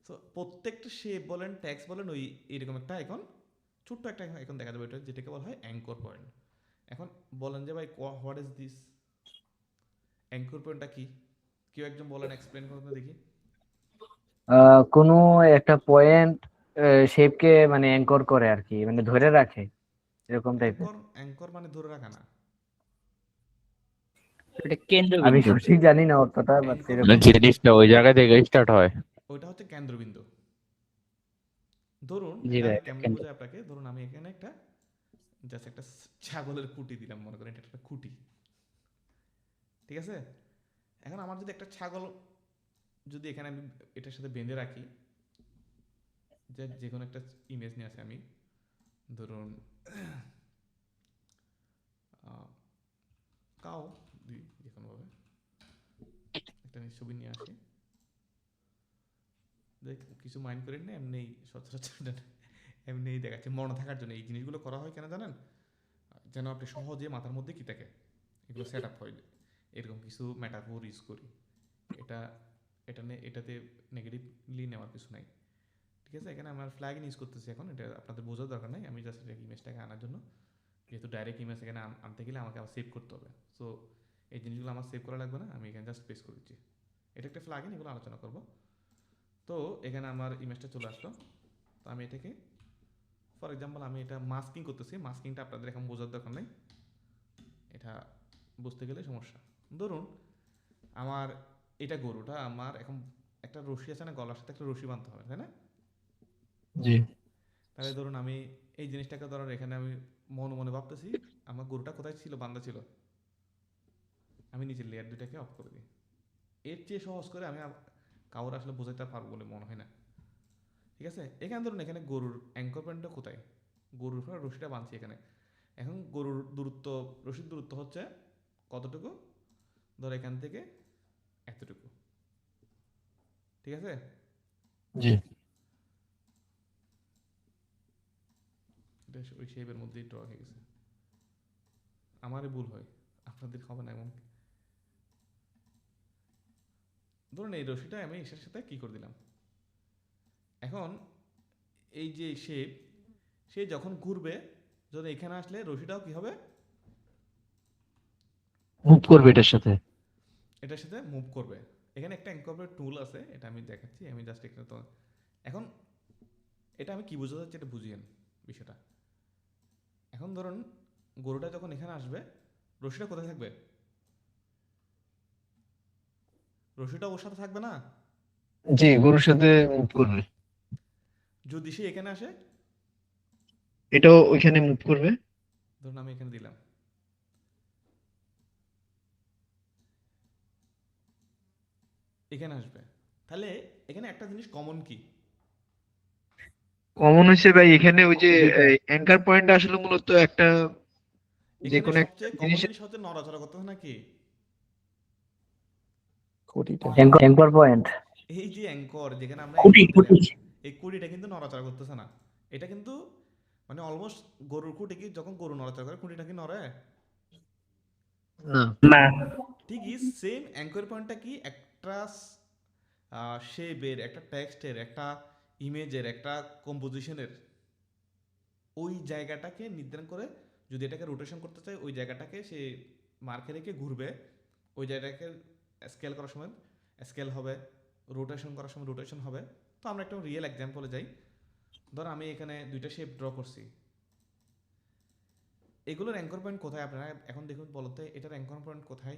সো প্রত্যেকটা শেপ বলেন ট্যাক্স বলেন ওই এরকম একটা আইকন, ছোট্ট একটা আইকন দেখা যাবে, যেটাকে বলা হয় অ্যাঙ্কর পয়েন্ট। এখন বলেন যে ভাই হোয়াট ইজ দিস, অ্যাঙ্কর পয়েন্টটা কি? কেউ একজন বলেন, এক্সপ্লেন করুন তো দেখি। কোনো একটা পয়েন্ট শেপকে মানে অ্যাঙ্কর করে আর কি, মানে ধরে রাখে এরকম টাইপের। অ্যাঙ্কর মানে ধরে রাখা না, এটা আমি কেন্দ্রবিন্দু। সঠিক জানি না অতটা, বাট অ্যাঙ্কর এরকম। মানে জিনিসটা ওই জায়গা থেকে স্টার্ট হয়। ওইটা হচ্ছে কেন্দ্রবিন্দু। ধরুন জি এটা ভাই, আমি কেমনে কেন্দ্র। বোঝাই আপনাকে, ধরুন আমি এখানে একটা জাস্ট একটা ছাগলের খুঁটি দিলাম, মনে করেন এটা একটা খুঁটি। ঠিক আছে, এখন আমার যদি একটা ছাগল যদি এখানে আমি এটার সাথে বেঁধে রাখি, যে কোনো একটা ইমেজ নিয়ে আসি আমি, ধরুন কাউ দিই যে কোনোভাবে একটা ছবি নিয়ে আসি, দেখ কিছু মাইন্ড করেন না, এমনি সচরাচর এমনি দেখাচ্ছে মনে থাকার জন্য। এই জিনিসগুলো করা হয় কেন জানেন, যেন আপনি সহজে মাথার মধ্যে কি থাকে এগুলো সেট আপ হয়। এরকম কিছু মেটাফোর ইউজ করি, এটাতে নেগেটিভলি নেওয়ার কিছু নাই। ঠিক আছে, এখানে আমার ফ্ল্যাগ ইউজ করতেছি, এখন এটা আপনাদের বোঝার দরকার নাই, আমি জাস্ট ইমেজটাকে আনার জন্য, যেহেতু ডাইরেক্ট ইমেজ এখানে আনতে গেলে আমাকে আবার সেভ করতে হবে। সো এই জিনিসগুলো আমার সেভ করা লাগবে না, আমি এখানে জাস্ট পেস্ট করে দিচ্ছি। এটা একটা ফ্ল্যাগ ইন, এগুলো আলোচনা করব। তো এখানে আমার ইমেজটা চলে আসলো। তো আমি এটাকে ফর এক্সাম্পল আমি এটা মাস্কিং করতেছি, মাস্কিংটা আপনাদের এখন বোঝার দরকার নেই, এটা বুঝতে গেলে সমস্যা। ধরুন আমার এটা গরুটা, আমার এখন একটা রশি আছে না, গলার সাথে একটা রশি বাঁধতে হবে, তাই না? জি তাহলে ধরুন আমি এই জিনিসটাকে ধরুন এখানে আমি মনে মনে ভাবতেছি আমার গরুটা কোথায় ছিল, বান্ধা ছিল, আমি নিচের লেয়ার দুটাকে অফ করে দিই। এর চেয়ে সহজ করে আমি কাউর আসলে বোঝাতে পারবো বলে মনে হয় না। ঠিক আছে, এখানে ধরুন এখানে গরুর অ্যাঙ্কর পয়েন্টটা কোথায়, গরুর উপরে রশিটা বাঁধছি এখানে। এখন গরুর দূরত্ব, রশির দূরত্ব হচ্ছে কতটুকু, ধর এখান থেকে এতটুকু, ঠিক আছে? জি। এটা ওই শেপের মধ্যেই ড্র হয়ে গেছে, আমারই ভুল হয়, আপনাদের হবে না এমন। ধরুন এই রশিটা আমি এটার সাথে কি করে দিলাম, এখন এই যে শেপ, সে যখন ঘুরবে, যখন এখানে আসলে রশিটাও কি হবে, মুভ করবে এটার সাথে। এটার সাথে মুভ করবে। এখানে একটা ইনকর্পোরেট টুল আছে, এটা আমি দেখাচ্ছি, আমি জাস্ট এখানে তো এখন এটা আমি কি বোঝাতে চাচ্ছি এটা বুঝিয়েন বিষয়টা। এখন ধরুন গরুটা যখন এখানে আসবে, রশিটা কোথায় থাকবে? রশিটা ওর সাথে থাকবে না? জি, গরুর সাথে মুভ করবে। যদি সে এখানে আসে, এটাও ওইখানে মুভ করবে। ধরুন আমি এখানে দিলাম, এখানে আসবে, তাহলে এখানে একটা জিনিস কমন কি? কমন হচ্ছে ভাই এখানে ওই যে যেটা অ্যাঙ্কার পয়েন্ট আসলে মূলত একটা যে এখানে কোনো একটা সবচেয়ে কমন জিনিসের জিনিস হচ্ছে নড়াচড়া করতে হয় নাকি? Anchor point. এই যে অ্যাঙ্কর যেখানে আমরা খুঁটি অ্যাঙ্কর খুঁটি দিলাম, এই কুড়িটা কিন্তু নড়াচড়া করতেছে না। এটা কিন্তু মানে অলমোস্ট গরুর খুঁটি কি, যখন গরু নড়াচড়া করে খুঁটিটা কি নড়ে? না। না। ঠিক ই সেম অ্যাঙ্কর পয়েন্টটা কি, একটা শেপের, একটা টেক্সটের, একটা ইমেজের, একটা কম্পোজিশনের ওই জায়গাটাকে নির্ধারণ করে, যদি এটাকে রোটেশন করতে চায় ওই জায়গাটাকে সে মার্কে রেখে ঘুরবে, ওই জায়গাটাকে স্কেল করার সময় স্কেল হবে, রোটেশন করার সময় রোটেশন হবে। তো আমরা একটা রিয়েল এক্সাম্পলে যাই। ধর আমি এখানে দুইটা শেপ ড্র করছি, এগুলোর অ্যাঙ্কর পয়েন্ট কোথায় আপনারা এখন দেখুন বলতে, এটার অ্যাঙ্কর পয়েন্ট কোথায়?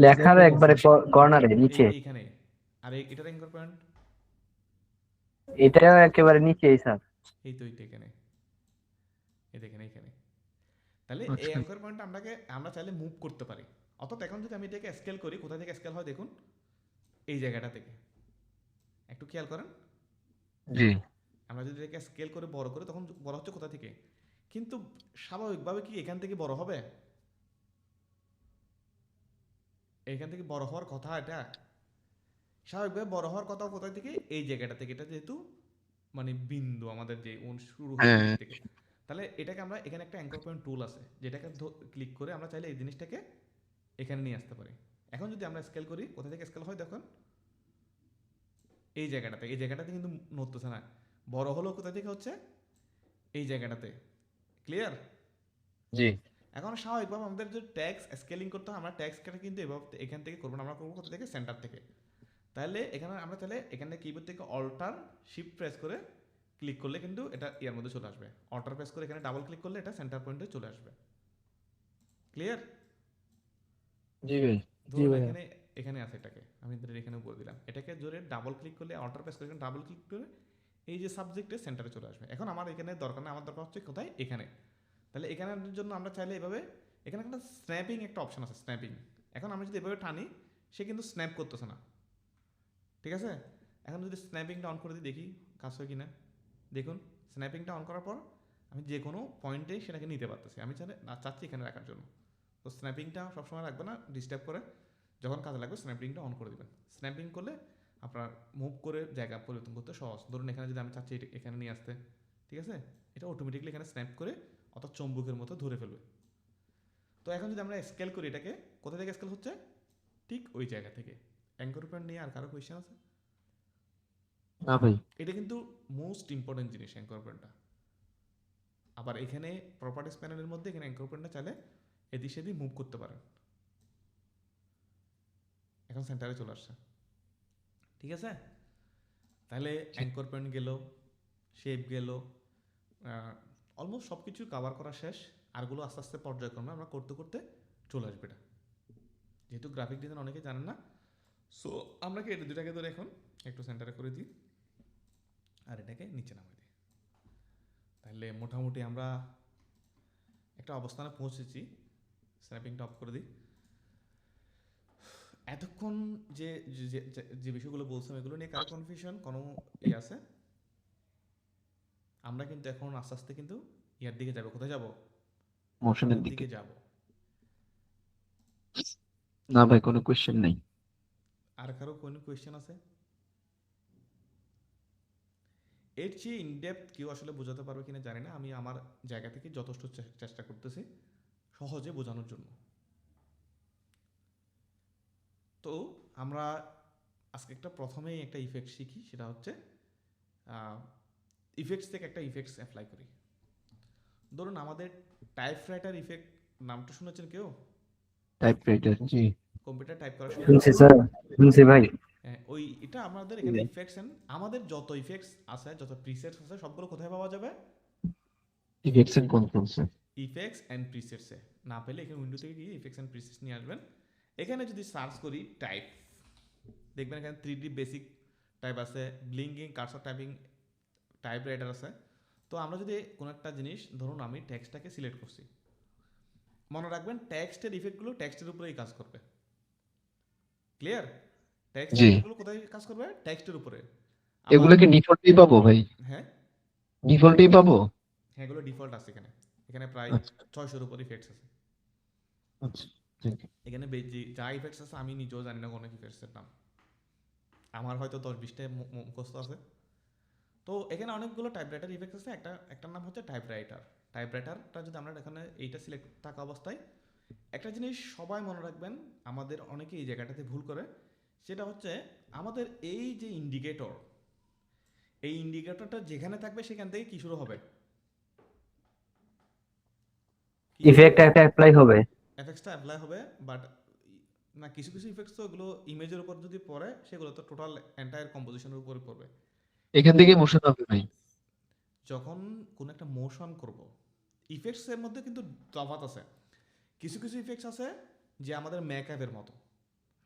লেখার একবারে কর্নারে নিচে। এইখানে। আর এটার অ্যাঙ্কর পয়েন্ট এটাও একেবারে নিচেই স্যার। এই তো এইটা এখানে, এই দেখেন এইখানে। তাহলে এই আচ্ছা। অ্যাঙ্কর পয়েন্ট আমরা চাইলে মুভ করতে পারি। অর্থাৎ এখন যদি আমি এটাকে স্কেল করি, কোথা থেকে স্কেল হয় দেখুন, এই জায়গাটা থেকে। একটু খেয়াল করেন, জি। আমরা যদি এটাকে স্কেল করে বড় করি তখন বড় হচ্ছে কোথা থেকে? কিন্তু স্বাভাবিকভাবে কি এখান থেকে বড় হবে? এখান থেকে বড় হওয়ার কথা এটা। স্বাভাবিকভাবে বড় হওয়ার কথা কোথায় থেকে? এই জায়গাটা থেকে। এটা যেহেতু মানে বিন্দু আমাদের যে শুরু হয়েছে হ্যাঁ। দিক থেকে। তাহলে এটাকে আমরা এখানে একটা অ্যাঙ্কর পয়েন্ট টুল আছে, যেটাকে ক্লিক করে আমরা চাইলে এই জিনিসটাকে এখানে নিয়ে আসতে পারি। এখন যদি আমরা স্কেল করি, কোথা থেকে স্কেল হয় দেখুন, এই জায়গাটাতে। এই জায়গাটাতে কিন্তু নড়তেছে না। বড় হলো কোথা থেকে হচ্ছে? এই জায়গাটাতে। ক্লিয়ার? জি। এখন স্বাভাবিকভাবে আমাদের যে ট্যাক্স স্কেলিং করতে হয়, আমরা ট্যাক্সটা কিন্তু এভাবে এখান থেকে করবো না, আমরা করবো কোথা থেকে? সেন্টার থেকে। তাহলে এখানে আমরা চাইলে এখানে কিবোর্ড থেকে অল্টার শিফট প্রেস করে ক্লিক করলে কিন্তু এটা ইয়ার মধ্যে চলে আসবে। অল্টার প্রেস করে এখানে ডাবল ক্লিক করলে এটা সেন্টার পয়েন্টে চলে আসবে। ক্লিয়ার? জি ভাই। ধরুন এখানে এখানে আছে, এটাকে আমি এখানে করে দিলাম, এটাকে জোরে ডাবল ক্লিক করলে, অল্টার প্রেস করে ডাবল ক্লিক করে এই যে সাবজেক্টের সেন্টারে চলে আসবে। এখন আমার এখানে দরকার না, আমার দরকার হচ্ছে কোথায়? এখানে। তাহলে এখানের জন্য আমরা চাইলে এভাবে, এখানে একটা স্ন্যাপিং একটা অপশন আছে, স্ন্যাপিং। এখন আমি যদি এভাবে টানি, সে কিন্তু স্ন্যাপ করতেছে না, ঠিক আছে? এখন যদি স্ন্যাপিংটা অন করে দিই, দেখি কাজ হয় কিনা। দেখুন স্ন্যাপিংটা অন করার পর আমি যে কোনো পয়েন্টেই সেটাকে নিতে পারতেছি। আমি চাচ্ছি এখানে রাখার জন্য। তো স্ন্যাপিংটা সবসময় রাখবে না, ডিস্টার্ব করে। যখন কাজে লাগবে স্ন্যাপিংটা অন করে দেবেন। স্ন্যাপিং করলে আপনার মুভ করে জায়গা পরিবর্তন করতে সহজ। ধরুন এখানে যদি আমি চাচ্ছি এখানে নিয়ে আসতে, ঠিক আছে, এটা অটোমেটিকলি এখানে স্ন্যাপ করে অর্থাৎ চম্বুকের মতো ধরে ফেলবে। তো এখন যদি আমরা স্কেল করি এটাকে, কোথা থেকে স্কেল হচ্ছে? ঠিক ওই জায়গা থেকে। অ্যাঙ্কর পয়েন্ট নিয়ে আর কারো কোয়েশ্চেন আছে? না ভাই। এটা কিন্তু মোস্ট ইম্পর্টেন্ট জিনিস অ্যাঙ্কর পয়েন্টটা। আবার এখানে প্রপার্টিস প্যানেলের মধ্যে এখানে অ্যাঙ্কর পয়েন্টটা চাইলে এদিক সেদিক মুভ করতে পারেন। এখন সেন্টারে চলে আসছে, ঠিক আছে? তাহলে অ্যাঙ্কর পয়েন্ট গেল, শেপ গেল, অলমোস্ট সব কিছু কভার করা শেষ। আরগুলো আস্তে আস্তে পর্যায়ক্রমে আমরা করতে করতে চলে আসবে এটা। যেহেতু গ্রাফিক ডিজাইন অনেকে জানেন না, সো আমরা কি এটা দুটাকে ধরে এখন একটু সেন্টারে করে দিই আর এটাকে নিচে নামিয়ে দিই। তাহলে মোটামুটি আমরা একটা অবস্থানে পৌঁছেছি। স্ন্যাপিংটা অফ করে দিই। এতক্ষণ যে যে বিষয়গুলো বলছিলাম, এগুলো নিয়ে কারো কনফিউশন, কোনো আছে? আমরা কিন্তু এখন আস্তে আস্তে কিন্তু ইয়ার দিকে যাব, কোথায় যাব? মোশনের মোশনের দিকে। দিকে যাব। না ভাই, কোনো কোয়েশ্চেন নেই। আর কারো কোনো কোয়েশ্চেন আছে? এর চেয়ে ইনডেপথ কেউ আসলে বোঝাতে পারবে কিনা জানি না, আমি আমার জায়গা থেকে যথেষ্ট চেষ্টা করতেছি সহজে বোঝানোর জন্য। তো আমরা আজকে প্রথমেই একটা ইফেক্ট শিখি, সেটা হচ্ছে ইফেক্টস থেকে একটা ইফেক্টস অ্যাপ্লাই করি। ধরুন আমাদের টাইপরাইটার ইফেক্ট নামটা শুনেছেন কেউ? টাইপরাইটার, জি। কম্পিউটার টাইপ করার সময় শুনছি স্যার, শুনছি ভাই। হ্যাঁ, ওই এটা আমাদের এখানে ইফেক্টস, আমাদের যত ইফেক্টস আছে, যত প্রিসেটস আছে, সবগুলো কোথায় পাওয়া যাবে? Effects and controls. Effects and প্রিসেটসে। না পেলে এখানে উইন্ডো থেকে গিয়ে ইফেক্টস অ্যান্ড প্রিসেটস নিয়ে আসবেন। এখানে যদি সার্চ করি টাইপ, দেখবেন এখানে 3D বেসিক টাইপ আছে, ব্লিঙ্কিং কার্সর টাইপিং টাইপরাইটার আছে। তো আমরা যদি কোনো একটা জিনিস, ধরুন আমি টেক্সটটাকে সিলেক্ট করছি, মনে রাখবেন টেক্সটের ইফেক্টগুলো টেক্সটের উপরেই কাজ করবে। ক্লিয়ার? টেক্সটের জি। ইফেক্টগুলো কোথায় কাজ করবে? টেক্সটের উপরে। এগুলো কি ডিফল্টই পাবো ভাই? হ্যাঁ ডিফল্টই পাবো? হ্যাঁ, এগুলো ডিফল্ট আছে এখানে। এখানে প্রায় আচ্ছা 600-এর উপর ইফেক্টস আছে। আচ্ছা, ঠিক। এখানে যা ইফেক্টস আছে আমি নিজেও জানি না কোনো ইফেক্টসের নাম, আমার হয়তো 10-20টা মুখস্থ আছে। তো এখানে অনেকগুলো টাইপরাইটার ইফেক্ট আছে। একটার নাম হচ্ছে টাইপরাইটার। টাইপরাইটারটা যদি আমরা এখানে এইটা সিলেক্ট থাকা অবস্থায় একটা জিনিস সবাই মনে রাখবেন, আমাদের অনেকে এই জায়গাটাতে ভুল করে, সেটা হচ্ছে আমাদের এই যে ইন্ডিকেটর, এই ইন্ডিকেটরটা যেখানে থাকবে সেখান থেকে কি শুরু হবে? ইফেক্ট একটা অ্যাপ্লাই হবে। এফেক্টসটা অ্যাপ্লাই হবে, বাট না, কিছু কিছু ইফেক্টস তো এগুলো ইমেজের উপর যদি পড়ে সেগুলো তো টোটাল এন্টায়ার কম্পোজিশনের উপরে পড়বে। এখান থেকে মোশন হবে ভাই? যখন কোনো একটা মোশন করব, ইফেক্টসের মধ্যে কিন্তু তফাৎ আছে। কিছু কিছু ইফেক্টস আছে যে আমাদের মেকআপের মতো,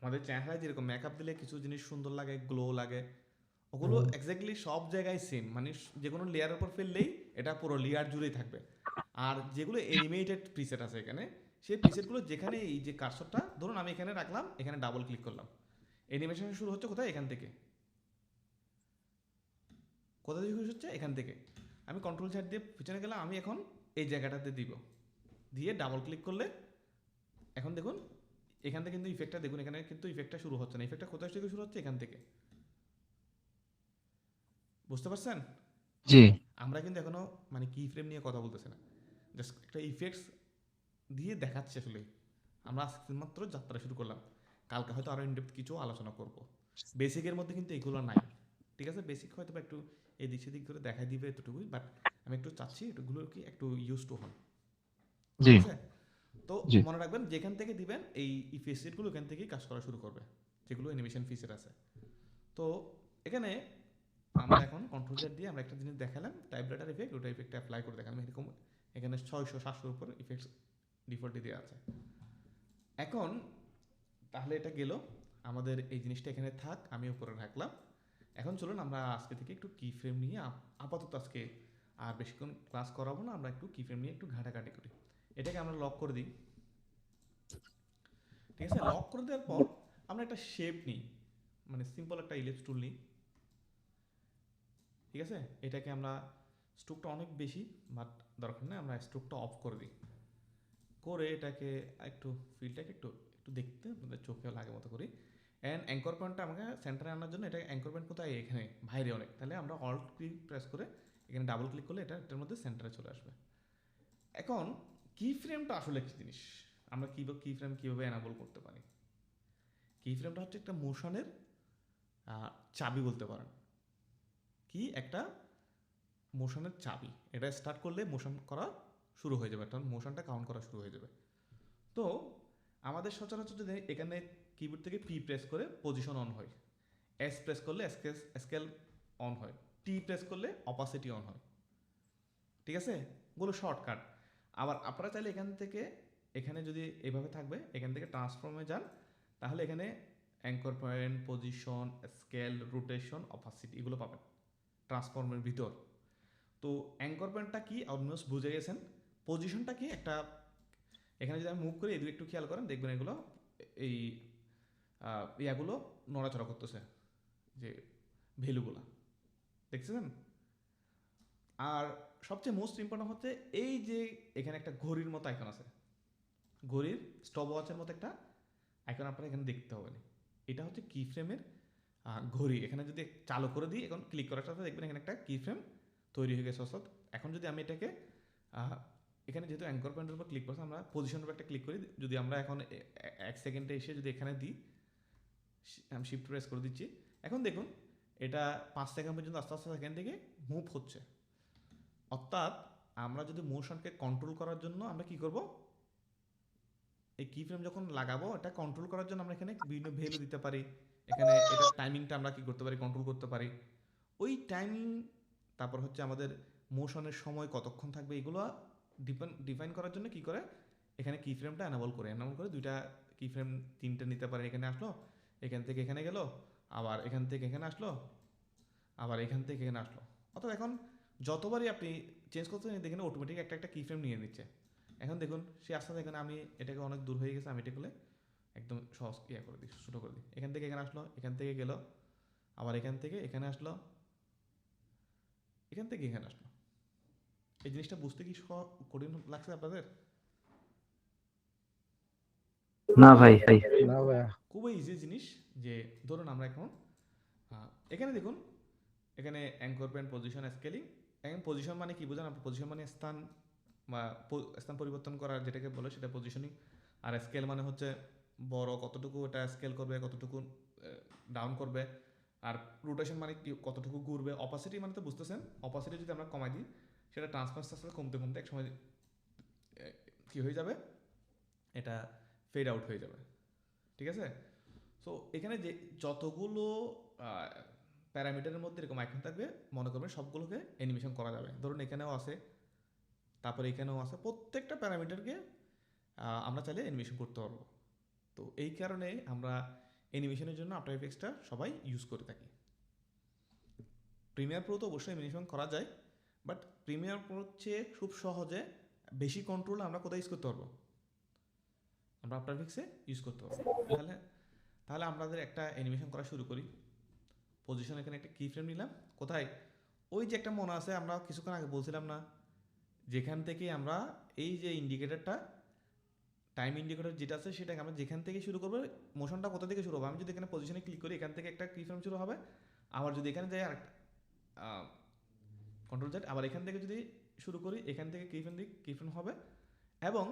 আমাদের চেহারায় যেরকম মেকআপ দিলে কিছু জিনিস সুন্দর লাগে, গ্লো লাগে, ওগুলো এক্স্যাক্টলি সব জায়গায় সেম, মানে যে কোনো লেয়ারের উপর ফেললেই এটা পুরো লেয়ার জুড়েই থাকবে। আর যেগুলো এনিমেটেড প্রিসেট আছে এখানে, সেই প্রিসেটগুলো যেখানে এই যে কার্সরটা ধরুন আমি এখানে রাখলাম, এখানে ডাবল ক্লিক করলাম, অ্যানিমেশন শুরু হচ্ছে কোথায়? এখান থেকে। কোথা থেকে শুরু হচ্ছে? এখান থেকে। আমি কন্ট্রোল চ্যাট দিয়ে পিছনে গেলাম, আমি এখন এই জায়গাটাতে দিব, দিয়ে ডাবল ক্লিক করলে এখন দেখুন এখান থেকে কিন্তু ইফেক্টটা দেখুন, এখানে কিন্তু ইফেক্টটা শুরু হচ্ছে না। ইফেক্টটা কোথায় থেকে শুরু হচ্ছে? এখান থেকে। বুঝতে পারছেন? জি। আমরা কিন্তু এখনো মানে কি ফ্রেম নিয়ে কথা বলতেছি না, জাস্ট একটা ইফেক্টস দিয়ে দেখাচ্ছে আসলে। আমরা আজকে মাত্র যাত্রা শুরু করলাম, কালকে হয়তো আরো ইনডেপথ কিছু আলোচনা করব। বেসিকের মধ্যে কিন্তু এগুলো নাই, ঠিক আছে? বেসিক হয়তো একটু এদিক সেদিক করে দেখাই দিবে এতটুকুই, বাট আমি একটু চাচ্ছি এগুলো কি একটু ইউজ টু হন, জি। ঠিক আছে? তো জি। মনে রাখবেন যেখান থেকে দিবেন এই ফিচারগুলো এখান থেকেই কাজ করা শুরু করবে, যেগুলো অ্যানিমেশন ফিচার আছে। তো এখানে আমরা এখন কন্ট্রোল জেড দিয়ে আমরা একটা জিনিস দেখালাম, টাইপরাইটার ইফেক্ট, ওটা ইফেক্ট অ্যাপ্লাই করে দেখালাম। এরকম এখানে 600-700-এর উপর ইফেক্টস ডিফল্টে দেওয়া আছে। এখন তাহলে এটা গেল, আমাদের এই জিনিসটা এখানে থাক, আমি উপরে রাখলাম। এখন চলুন আমরা আজকে থেকে একটু কি ফ্রেম নিয়ে আপাতত আজকে আর বেশিক্ষণ ক্লাস করাবো না, আমরা একটু কি ফ্রেম নিয়ে একটু ঘাটাঘাটি করি। এটাকে আমরা লক করে দিই, ঠিক আছে? লক করে দেওয়ার পর আমরা একটা শেপ নিই, মানে সিম্পল একটা ইলিপস টুল নিই, ঠিক আছে? এটাকে আমরা স্ট্রোকটা অনেক বেশি বাট দরকার নেই, আমরা স্ট্রোকটা অফ করে দিই, করে এটাকে একটু ফিলটাকে একটু একটু দেখতে আমাদের চোখে লাগে মতো করি। অ্যান্ড অ্যাঙ্কর পয়েন্টটা আমাকে সেন্টারে আনার জন্য, এটা অ্যাঙ্কর পয়েন্ট কোথায়? এখানে বাইরে অনেক, তাহলে আমরা অল্ট ক্লিক প্রেস করে এখানে ডাবল ক্লিক করলে এটার মধ্যে সেন্টারে চলে আসবে। এখন কি ফ্রেমটা আসলে কি জিনিস, আমরা কি ফ্রেম কীভাবে এনাবল করতে পারি? কি ফ্রেমটা হচ্ছে একটা মোশনের চাবি বলতে পারেন। কি একটা মোশনের চাবি, এটা স্টার্ট করলে মোশন করা শুরু হয়ে যাবে, তখন মোশনটা কাউন্ট করা শুরু হয়ে যাবে। তো আমাদের সচরাচর যদি এখানে কিবোর্ড থেকে পি প্রেস করে পজিশন অন হয়, এস প্রেস করলে স্কেল অন হয়, টি প্রেস করলে অপাসিটি অন হয়, ঠিক আছে? ওগুলো শর্টকাট। আবার আপনারা চাইলে এখান থেকে, এখানে যদি এভাবে থাকবে, এখান থেকে ট্রান্সফর্মে যান, তাহলে এখানে anchor point, position, scale, rotation, opacity এগুলো পাবেন ট্রান্সফর্মের ভিতর। তো অ্যাঙ্কর পয়েন্টটা কি অলমোস্ট বুঝে গেছেন। পজিশনটা কি? একটা এখানে যদি আমি মুভ করি, এদিকে একটু খেয়াল করেন, দেখবেন এগুলো এই ইয়াগুলো নড়াচড়া করতেছে, যে ভ্যালুগুলো দেখছেন। আর সবচেয়ে মোস্ট ইম্পর্টেন্ট হচ্ছে এই যে এখানে একটা ঘড়ির মতো আইকন আছে, ঘড়ির স্টপ ওয়াচের মতো একটা আইকন আপনারা এখানে দেখতে হবে। এটা হচ্ছে কি ফ্রেমের ঘড়ি। এখানে যদি চালু করে দিই, এখন ক্লিক করার সাথে দেখবেন এখানে একটা কি ফ্রেম তৈরি হয়ে গেছে। অর্থাৎ এখন যদি আমি এটাকে এখানে যেহেতু অ্যাঙ্কর পয়েন্টের উপর ক্লিক করছি, আমরা পজিশনের উপর একটা ক্লিক করি। যদি আমরা এখন 1 সেকেন্ডে এসে যদি এখানে দিই, আমি শিফট প্রেস করে দিচ্ছি, এখন দেখুন এটা 5 সেকেন্ড পর্যন্ত আস্তে আস্তে সেকেন্ড থেকে মুভ হচ্ছে। অর্থাৎ আমরা যদি মোশনকে কন্ট্রোল করার জন্য আমরা কি করব, এই কি ফ্রেম যখন লাগাবো এটা কন্ট্রোল করার জন্য আমরা এখানে বিভিন্ন ভ্যালু দিতে পারি। এখানে এটা টাইমিংটা আমরা কি করতে পারি, কন্ট্রোল করতে পারি। ওই টাইমিং, তারপর হচ্ছে আমাদের মোশনের সময় কতক্ষণ থাকবে, এগুলো ডিফাইন করার জন্য কি করে এখানে কি ফ্রেমটা এনাবল করে দুইটা কি ফ্রেম 3টে নিতে পারে। এখানে আসলো, এখান থেকে এখানে গেল, আবার এখান থেকে এখানে আসলো, আবার এখান থেকে এখানে আসলো। অর্থাৎ এখন যতবারই আপনি চেঞ্জ করতে দেখেন অটোমেটিক একটা একটা কি ফ্রেম নিয়ে নিচ্ছে। এখন দেখুন সে আস্তে আস্তে এখানে আমি এটাকে অনেক দূর হয়ে গেছে, আমি এটা করলে একদম সহজ করে দিই, ছোটো করে দিই। এখান থেকে এখানে আসলো, এখান থেকে গেল, আবার এখান থেকে এখানে আসলো, এখান থেকে এখানে আসলো। এই জিনিসটা বুঝতে কি কঠিন লাগছে আপনাদের? না ভাই। খুবই ইজি জিনিস। যে ধরুন আমরা এখন এখানে দেখুন, এখানে অ্যাঙ্কর পয়েন্ট, পজিশন, স্কেলিং। এখন পজিশন মানে কি বোঝেন আপনি? পজিশন মানে স্থান বা স্থান পরিবর্তন করা যেটাকে বলে সেটা পজিশনিং। আর স্কেল মানে হচ্ছে বড় কতটুকু এটা স্কেল করবে, কতটুকু ডাউন করবে। আর রোটেশন মানে কি, কতটুকু ঘুরবে। অপাসিটি মানে তো বুঝতেছেন, অপাসিটি যদি আমরা কমাই দিই সেটা ট্রান্সপারেন্সি আস্তে কমতে কমতে এক সময় কি হয়ে যাবে, এটা ফেড আউট হয়ে যাবে। ঠিক আছে? সো এখানে যে যতগুলো প্যারামিটারের মধ্যে এরকম আইকন থাকবে, মনে করবেন সবগুলোকে অ্যানিমেশন করা যাবে। ধরুন এখানেও আছে, তারপরে এখানেও আছে, প্রত্যেকটা প্যারামিটারকে আমরা চাইলে অ্যানিমেশন করতে পারবো। তো এই কারণে আমরা অ্যানিমেশনের জন্য আফটার এফেক্টসটা সবাই ইউজ করে থাকি। প্রিমিয়ার প্রো তো অবশ্যই অ্যানিমেশন করা যায়, বাট প্রিমিয়ার প্রোর চেয়ে খুব সহজে বেশি কন্ট্রোল আমরা কোথায় ইউজ করতে পারবো, আমরা আফটার এফেক্টসে ইউজ করতে পারবো। তাহলে আমাদের একটা অ্যানিমেশন করা শুরু করি। পজিশন, এখানে একটা কি ফ্রেম নিলাম। কোথায়? ওই যে একটা মনে আছে আমরা কিছুক্ষণ আগে বলছিলাম না, যেখান থেকে আমরা এই যে ইন্ডিকেটরটা, টাইম ইন্ডিকেটর যেটা আছে সেটাকে আমরা যেখান থেকে শুরু করবো, মোশনটা কোথা থেকে শুরু হবে। আমি যদি এখানে পজিশনে ক্লিক করি, এখান থেকে একটা কি ফ্রেম শুরু হবে। আবার যদি এখানে যাই আরেকটা কন্ট্রোল জেড, আবার এখান থেকে যদি শুরু করি, এখান থেকে কি ফ্রেম হবে। এবং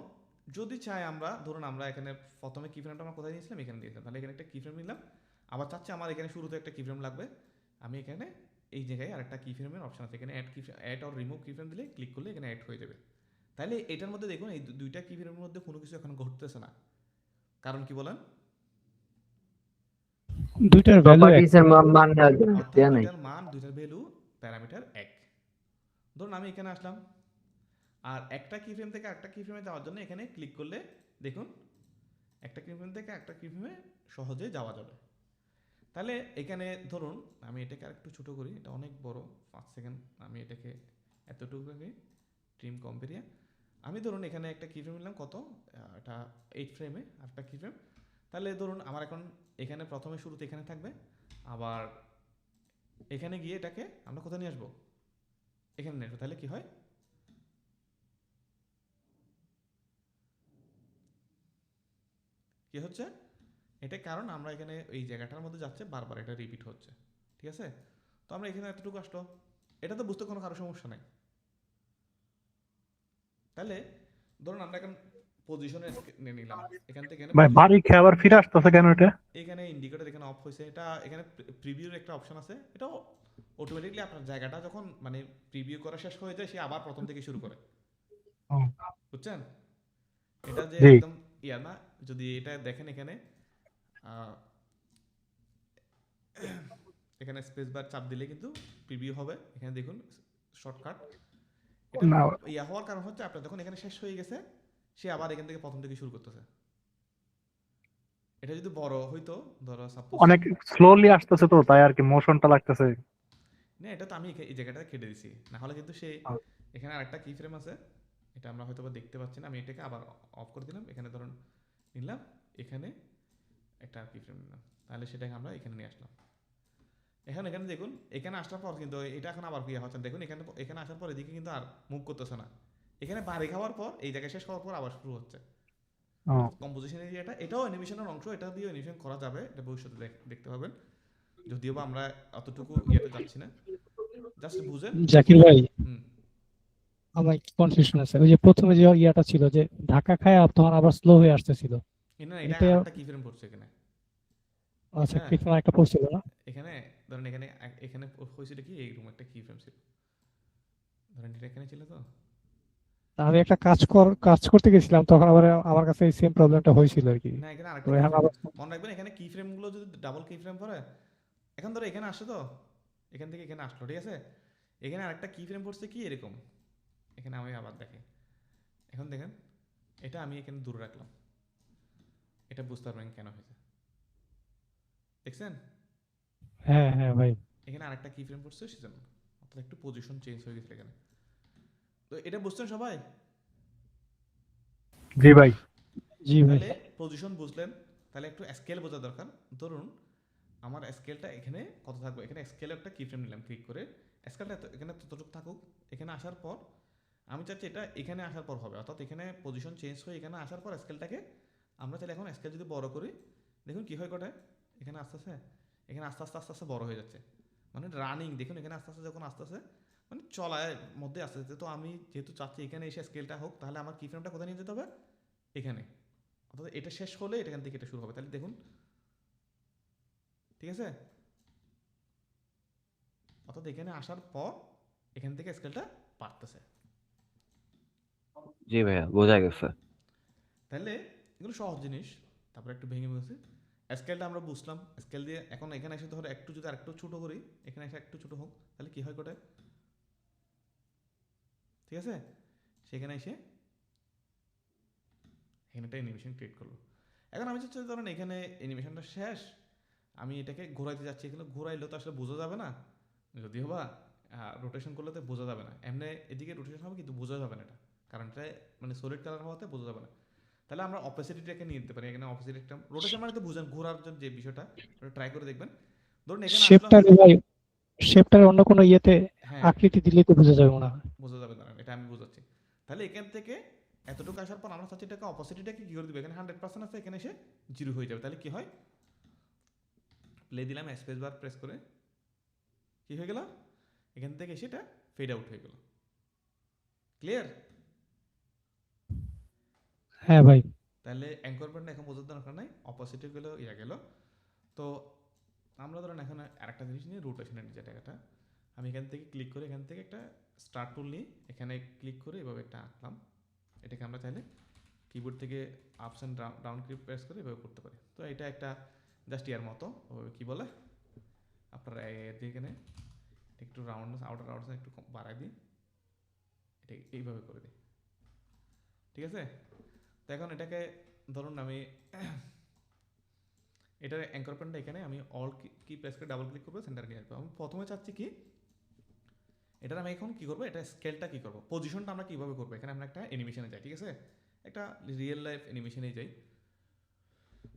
যদি চাই আমরা, ধরুন আমরা এখানে প্রথমে কি ফ্রেমটা আমরা কোথায় নিয়েছিলাম, এখানে দিয়েছিলাম, তাহলে এখানে একটা কি ফ্রেম নিলাম। আবার চাচ্ছি আমার এখানে শুরুতে একটা কি ফ্রেম লাগবে, আমি এখানে এই জায়গায় আরেকটা কি ফ্রেমের অপশন আছে, এখানে অ্যাড অর রিমুভ কি ফ্রেম দিলে ক্লিক করলে এখানে অ্যাড হয়ে যাবে। তাহলে এটার মধ্যে দেখুন এই দুইটা কি ফ্রেমের মধ্যে কোনো কিছু এখন ঘটতেছে না। কারণ কি বলেন? দুইটার ভ্যালু এক। প্রপার্টিজ এর মান অর্থাৎ দেয়া নাই। দুইটার মান, দুইটার ভ্যালু, প্যারামিটার এক। ধরুন আমি এখানে আসলাম, আর একটা কি ফ্রেম থেকে আরেকটা কি ফ্রেমে যাওয়ার জন্য এখানে ক্লিক করলে দেখুন একটা কি ফ্রেম থেকে একটা কি ফ্রেমে সহজে যাওয়া যাবে। তাহলে এখানে ধরুন আমি এটাকে আরেকটু ছোটো করি, এটা অনেক বড়, 5 সেকেন্ড। আমি এটাকে এতটুকু ট্রিম কম্পেরিয়া। আমি ধরুন এখানে একটা কি ফ্রেম নিলাম, কত, এটা 8 ফ্রেমে আরেকটা কি ফ্রেম। তাহলে ধরুন আমার এখন এখানে প্রথমে শুরুতে এখানে থাকবে, আবার এখানে গিয়ে এটাকে আমরা কোথায় নিয়ে আসবো, এখানে নিয়ে আসবো। তাহলে কি হয়, কি হচ্ছে এটা, কারণ আমরা এখানে এই জায়গাটার মধ্যে যাচ্ছে, বারবার এটা রিপিট হচ্ছে। ঠিক আছে? তো আমরা এখানে এতটুকু আসলো, এটা তো বুঝতে কোনো কারো সমস্যা নাই। তাহলে ধরুন আমরা এখন পজিশনে নিয়ে নিলাম, এখান থেকে ভাই বাড়ি খেয়ে আবার ফিরে আসতেছে কেন এটা? এখানে ইন্ডিকেটর এখানে অফ হয়েছে। এটা এখানে প্রিভিউর একটা অপশন আছে, এটাও অটোমেটিকলি আপনার জায়গাটা যখন মানে প্রিভিউ করা শেষ হয়ে যায়, সে আবার প্রথম থেকে শুরু করে। বুঝছেন? এটা যে জি। একদম ইয়া না, যদি এটা দেখেন এখানে এখানে স্পেস বার চাপ দিলে কিন্তু প্রিভিউ হবে। এখানে দেখুন শর্টকাট। এটা না, ইয়া হওয়ার কারণ হচ্ছে আপনার যখন এখানে শেষ হয়ে গেছে, সে আবার এখান থেকে প্রথম থেকে শুরু করতেছে। এটা যদি বড় হইতো, ধরো সাপোজ অনেক স্লোলি আসতেছে তো, তাই আর কি মোশনটা লাগতেছে। না, এটা তো আমি এই জায়গাটা কেটে দিছি, না হলে কিন্তু সে এখানে আরেকটা কি ফ্রেম আছে, এটা আমরা হয়তো বা দেখতে পাচ্ছি না। আমি এটাকে আবার অফ করে দিলাম, এখানে ধরুন নিলাম, এখানে একটা কি ফ্রেম নিলাম, তাহলে সেটাকে আমরা এখানে নিয়ে আসলাম। এখন এখানে দেখুন, এখানে আসার পর কিন্তু এটা এখন আবার ক্রিয়া হচ্ছে, দেখুন এখানে এখানে আসার পর এদিকে কিন্তু আর মুভ করতেছে না, এখানে বাড়ি খাওয়ার পর এই জায়গায় শেষ হওয়ার পর আবার শুরু হচ্ছে ও কম্পোজিশন এরিয়াটা। এটাও অ্যানিমেশনের অংশ, এটা দিয়েও অ্যানিমেশন করা যাবে, এটা ভবিষ্যতে দেখতে পাবেন, যদিও বা আমরা অতটুকু ইয়েতে যাচ্ছি না, জাস্ট বুঝেন। জাকির ভাই, হুম, আমার একটু কনফিউশন আছে। ওই যে প্রথমে যে ইয়াটা ছিল যে ধাক্কা খায় আর তখন আবার স্লো হয়ে আসতেছিল, এটা এটা আরেকটা কি ফ্রেম পড়ছে এখানে। আচ্ছা হ্যাঁ, কিছু একটা পড়ছিল না? এখানে ধরেন এখানে এখানে হয়েছিল কি, এইরকম একটা কি ফ্রেম ছিল, ধরেন এটা এখানে ছিল তো। তা আমি একটা কাজ করতে গেছিলাম, তখন আবার আমার কাছে এই সেম প্রবলেমটা হয়েছিল আর কি। না, এখানে তো আরেকটা কি এখন ফ্রেম আবার মনে রাখবেন, এখানে কি ফ্রেম গুলো যদি ডাবল কি ফ্রেম পড়ে, এখন ধরো এখানে আসছে তো, এখান থেকে এখানে আসলো, ঠিক আছে, এখানে আরেকটা কি ফ্রেম পড়ছে কি এরকম, এখানে আমি আবার দেখি, এখন দেখেন এটা আমি এখানে দূরে রাখলাম, এটা বুঝতে পারবেন কেন হয়েছে, দেখছেন হ্যাঁ হ্যাঁ ভাই। এখানে আরেকটা কি ফ্রেম পড়ছে সেজন্য, অর্থাৎ একটু পজিশন চেঞ্জ হয়ে গেছে এখানে। তো এটা বুঝছেন সবাই? জি ভাই। জি ভাই। তাহলে পজিশন বুঝলেন, তাহলে একটু স্কেল বোঝা দরকার। ধরুন আমার স্কেলটা এখানে কত থাকবে, এখানে স্কেলে একটা কি ফ্রেম নিলাম, ক্লিক করে স্কেলটা এখানে ততটুকু থাকুক, এখানে আসার পর আমি চাচ্ছি এটা এখানে আসার পর হবে, অর্থাৎ এখানে পজিশন চেঞ্জ হয়ে এখানে আসার পর স্কেলটাকে আমরা চাইলে এখন স্কেল যদি বড় করি, দেখুন কি হয় কটায়, এখানে আস্তে আস্তে এখানে আস্তে আস্তে আস্তে আস্তে বড় হয়ে যাচ্ছে, মানে রানিং, দেখুন এখানে আস্তে আস্তে যখন আস্তে আস্তে মানে চলার মধ্যে আস্তে আস্তে। তো আমি যেহেতু চাচ্ছি এখানে এসে স্কেলটা হোক, তাহলে আমার কি ফ্রেমটা কোথায় নিয়ে যেতে হবে, এখানে, অর্থাৎ এটা শেষ হলে এখান থেকে এটা শুরু হবে, তাহলে দেখুন, ঠিক আছে, অর্থাৎ এখানে আসার পর এখান থেকে স্কেলটা বাড়তেছে। জি ভাইয়া বোঝা গেছে। তাহলে এগুলো সহজ জিনিস, তারপরে একটু ভেঙে বলছি, স্কেলটা আমরা বুঝলাম, স্কেল দিয়ে এখন এখানে এসে ধরো একটু যদি আরেকটু ছোট করি, এখানে এসে একটু ছোট হোক, তাহলে কি হয় কোটায়, ঠিক আছে, সেখানে এসে এখানে একটা অ্যানিমেশন ক্রিয়েট করলো। এখন আমি চাচ্ছি ধরেন এখানে অ্যানিমেশনটা শেষ, আমি এটাকে ঘোরাইতে যাচ্ছি, এখানে ঘোরাইলেও তো আসলে বোঝা যাবে না, যদিও বা রোটেশন করলে তো বোঝা যাবে না, এমনি এদিকে রোটেশন হবে কিন্তু বোঝা যাবে না এটা, কারণ এটা মানে সলিড কালার হওয়াতে বোঝা যাবে না। তাহলে আমরা অপোসিটিটাকে নিয়ে নিতে পারি, এখানে অপোসিট একটা রোটেশন মানে তো বুঝেন, ঘোরার জন্য যে বিষয়টা, ওটা ট্রাই করে দেখবেন। ধরুন এখানে আসলাম, শেপটারে ভাই, শেপটারে অন্য কোনো ইয়েতে হ্যাঁ আকৃতি দিলেই তো বোঝা যাবে মনে হয়। বোঝা যাবে না, এটা আমি বোঝাচ্ছি। তাহলে এখান থেকে এতটুকু আসার পর আমরা চাচ্ছি এটাকে অপোসিটিটাকে কি করে দেবো, এখানে 100% আছে, এখানে এসে 0 হয়ে যাবে, তাহলে কি হয়, প্লে দিলাম স্পেস বার প্রেস করে, কি হয়ে গেল, এখান থেকে এসে এটা ফেড আউট হয়ে গেল। ক্লিয়ার? হ্যাঁ ভাই। তাহলে অ্যাঙ্কর পয়েন্ট এখন বোঝার দরকার নাই, অপোজিটে গেল ইয়া গেল। তো আমরা ধরেন এখন আরেকটা জিনিস নিয়ে, রোটেশনের যে জায়গাটা, আমি এখান থেকে ক্লিক করে এখান থেকে একটা স্টার্ট টুল নিয়ে এখানে ক্লিক করে এভাবে একটা আঁকলাম, এটাকে আমরা চাইলে কিবোর্ড থেকে ups and down click press করে এভাবে করতে পারি। তো এটা একটা জাস্ট ইয়ার মতো, কি বলে আপনারা এখানে একটু রাউন্ড আউটার রাউন্ড একটু বাড়াই দিই, এটা এইভাবে করে দিই, ঠিক আছে। তো এখন এটাকে ধরুন আমি এটার অ্যাঙ্কর পয়েন্টটা এখানে আমি অল কি প্রেস করে ডাবল ক্লিক করবো, সেন্টার নিয়ে আসবো। আমি প্রথমে চাচ্ছি কি, এটার আমি এখন কি করবো, এটা স্কেলটা কি করবো, পজিশনটা আমরা কিভাবে করবো, এখানে আমরা একটা অ্যানিমেশনে যাই, ঠিক আছে, একটা রিয়েল লাইফ অ্যানিমেশনে যাই।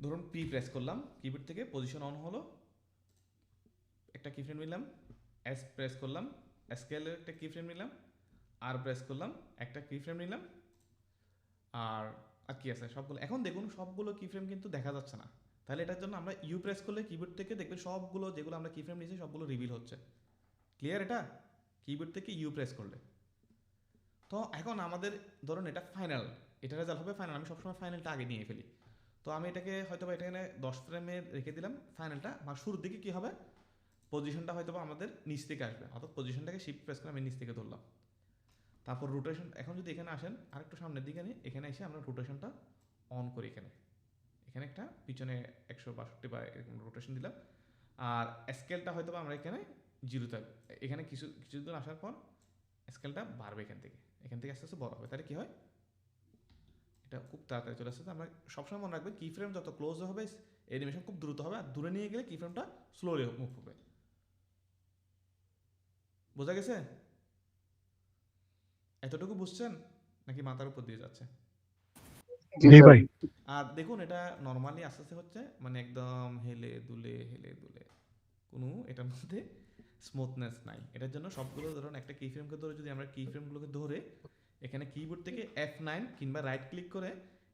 ধরুন পি প্রেস করলাম, কিবোর্ড থেকে পজিশন অন হলো, একটা কি ফ্রেম নিলাম, এস প্রেস করলাম, স্কেলের একটা কি ফ্রেম নিলাম, আর প্রেস করলাম, একটা কি ফ্রেম নিলাম, আর আর কি আছে সবগুলো। এখন দেখুন সবগুলো কি ফ্রেম কিন্তু দেখা যাচ্ছে না, তাহলে এটার জন্য আমরা ইউ প্রেস করলে কিবোর্ড থেকে দেখবেন সবগুলো যেগুলো আমরা কি ফ্রেম নিয়েছি সবগুলো রিভিল হচ্ছে। ক্লিয়ার? এটা কিবোর্ড থেকে ইউ প্রেস করলে। তো এখন আমাদের ধরুন এটা ফাইনাল, এটা রেজাল্ট হবে ফাইনাল, আমি সবসময় ফাইনালটা আগে নিয়ে ফেলি। তো আমি এটাকে হয়তো বা এখানে 10 ফ্রেমে রেখে দিলাম ফাইনালটা, বা শুরুর দিকে কি হবে, পজিশনটা হয়তো বা আমাদের নিচ থেকে আসবে, অর্থাৎ পজিশনটাকে শিফট প্রেস করে আমি নিচ থেকে ধরলাম। তারপর রোটেশন, এখন যদি এখানে আসেন আরেকটু সামনের দিকে নিয়ে এখানে এসে আমরা রোটেশনটা অন করি, এখানে এখানে একটা পিছনে 162 বা এরকম রোটেশন দিলাম, আর স্কেলটা হয়তো আমরা এখানে 0 থাকবে। এখানে কিছুদিন আসার পর স্কেলটা বাড়বে, এখান থেকে আস্তে আস্তে বড় হবে, তাহলে কি হয়, এটা খুব তাড়াতাড়ি চলে আসছে। আমরা সবসময় মনে রাখবেন কি ফ্রেম যত ক্লোজ হবে অ্যানিমেশন খুব দ্রুত হবে, আর দূরে নিয়ে গেলে কি ফ্রেমটা স্লোলি মুভ হবে। বোঝা গেছে? এতটুকু বুঝছেন নাকি মাথার উপর দিয়ে যাচ্ছে? জি ভাই। আর দেখুন এটা নর্মালি আস্তে আস্তে হচ্ছে, মানে একদম হেলে দুলে কোনো এটার মধ্যে স্মুথনেস নাই। এটার জন্য সবগুলো ধরুন একটা কি ফ্রেমকে ধরে যদি আমরা কি ফ্রেমগুলোকে ধরে এখানে কিবোর্ড থেকে F9 কিংবা রাইট ক্লিক করে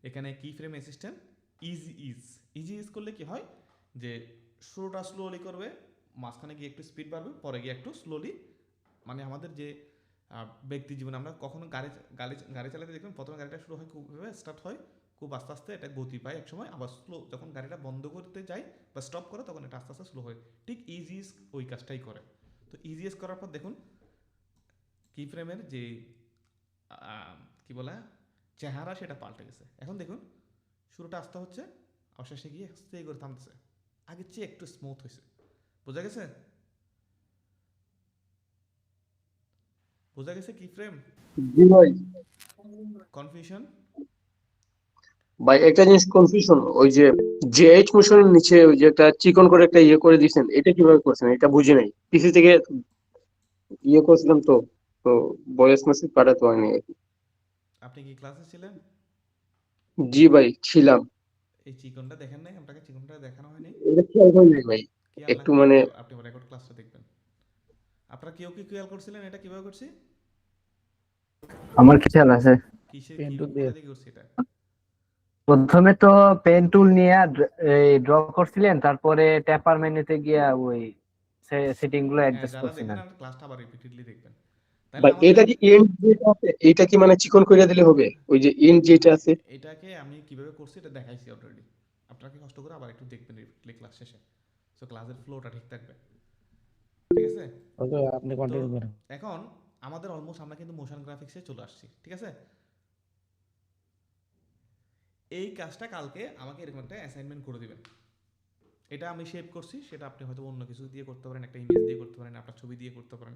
এখানে কি ফ্রেম অ্যাসিস্ট্যান্ট ইজি ইজ করলে কি হয় যে শুরুটা স্লোলি করবে, মাঝখানে গিয়ে একটু স্পিড বাড়বে, পরে গিয়ে একটু স্লোলি, মানে আমাদের যে ব্যক্তি জীবনে আমরা কখনো গাড়ি গাড়ি গাড়ি চালাতে দেখবেন প্রথমে গাড়িটা শুরু হয় খুবভাবে স্টার্ট হয় খুব আস্তে আস্তে, এটা গতি পায় একসময়, আবার স্লো যখন গাড়িটা বন্ধ করতে যায় বা স্টপ করে তখন এটা আস্তে আস্তে স্লো হয়। ঠিক ইজিএস ওই কাজটাই করে। তো ইজিএস করার পর দেখুন কি ফ্রেমের যে কি বলে চেহারা সেটা পাল্টে গেছে। এখন দেখুন শুরুটা আস্তে হচ্ছে, অবশেষে গিয়ে আস্তে করে থামতেছে, আগের চেয়ে একটু স্মুথ হয়েছে। বোঝা গেছে? বোঝা গেছে কি ফ্রেম জি ভাই। কনফিউশন? ভাই একটা জিনিস কনফিউশন, ওই যে জেএইচ মোশনের নিচে ওই যে একটা চিকন করে একটা ইয়ে করে দিয়েছেন, এটা কিভাবে করছেন? এটা বুঝি নাই, পিসি থেকে ইয়ে করছিলাম তো, তো ভয়েস মেসেজ পাঠাতে হয়নি আর কি। আপনি কি ক্লাসে ছিলেন? জি ভাই ছিলাম। এই চিকনটা দেখেন নাই? আপনাকে চিকনটা দেখানো হয়নি? এটা খেয়াল হয় নাই ভাই, খেয়াল না একটু করলে মানে আপনি রেকর্ড ক্লাসটা দেখবেন। আপনারা কেউ কি খেয়াল করছিলেন এটা কিভাবে করছি? আমার খেয়াল আছে। কিসের পেন কি টুল দিয়ে কোথা থেকে করছি এটা? প্রথমে তো পেন টুল নিয়ে ড্র করছিলেন, তারপরে ট্যাপার মেনুতে গিয়া ওই সেটিং গুলো হ্যাঁ, অ্যাডজাস্ট যারা করছেন দেখবেন আর আর ক্লাসটা আবার রিপিটেডলি দেখবেন। তাহলে ভাই আমাদের এটা কি এন্ড যেটা আছে এটা কি মানে চিকন করে দিলে হবে? ওই যে এন্ড যেটা হ্যাঁ, আছে। এটাকে আমি কিভাবে করছি এটা দেখাইছি অলরেডি। আপনাকে কষ্ট করে আবার একটু দেখবেন রিপিটেডলি ক্লাস শেষে। সো ক্লাসের ফ্লোটা ঠিক থাকবে। ঠিক আছে? ওকে, আপনি তো কন্টিনিউ করেন। এখন আমাদের অলমোস্ট আমরা কিন্তু মোশন গ্রাফিক্সে চলে আসছি। ঠিক আছে? এই কাজটা কালকে আমাকে এরকম একটা অ্যাসাইনমেন্ট করে দিবেন। এটা আমি শেপ করছি, সেটা আপনি হয়তো অন্য কিছু দিয়ে করতে পারেন, একটা ইমেজ দিয়ে করতে পারেন, আপনার ছবি দিয়ে করতে পারেন।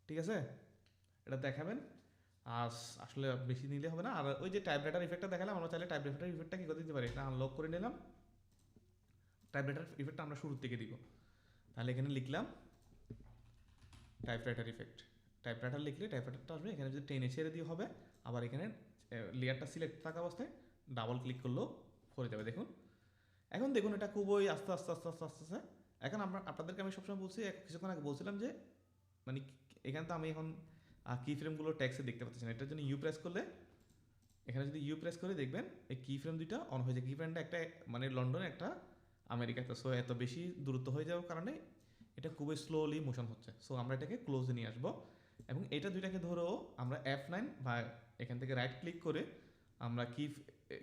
ঠিক আছে? এটা দেখাবেন। আর আসলে বেশি নিলে হবে না। আর ওই যে টাইপরাইটার ইফেক্টটা দেখালাম, আমরা চাইলে টাইপরাইটার ইফেক্টটা কি করে দিতে পারি, এটা আনলক করে নিলাম। টাইপরাইটার ইফেক্টটা আমরা শুরুর থেকে দিব। তাহলে এখানে লিখলাম টাইপরাইটার ইফেক্ট। টাইপরাইটার লিখলে টাইপরাইটারটা আসবে, এখানে যদি টেনে ছেড়ে দিয়ে হবে, আবার এখানে লেয়ারটা সিলেক্ট থাকা অবস্থায় ডাবল ক্লিক করলেও হয়ে যাবে। দেখুন এখন দেখুন এটা খুবই আস্তে আস্তে আস্তে আস্তে আস্তে আস্তে। এখন আপনাদেরকে আমি সবসময় বলছি, কিছুক্ষণ আগে বলছিলাম যে মানে এখানে তো আমি এখন কি ফ্রেমগুলো ট্যাক্সে দেখতে পাচ্ছি না, এটার জন্য ইউ প্রেস করলে, এখানে যদি ইউ প্রেস করে দেখবেন এই কি ফ্রেম দুইটা অন হয়ে যায়। কি ফ্রেমটা একটা মানে লন্ডনে, একটা আমেরিকাতে। সো এত বেশি দূরত্ব হয়ে যাওয়ার কারণে এটা খুবই স্লোলি মোশন হচ্ছে। সো আমরা এটাকে ক্লোজে নিয়ে আসবো এবং এটা দুইটাকে ধরেও আমরা F9 বা এখান থেকে রাইট ক্লিক করে আমরা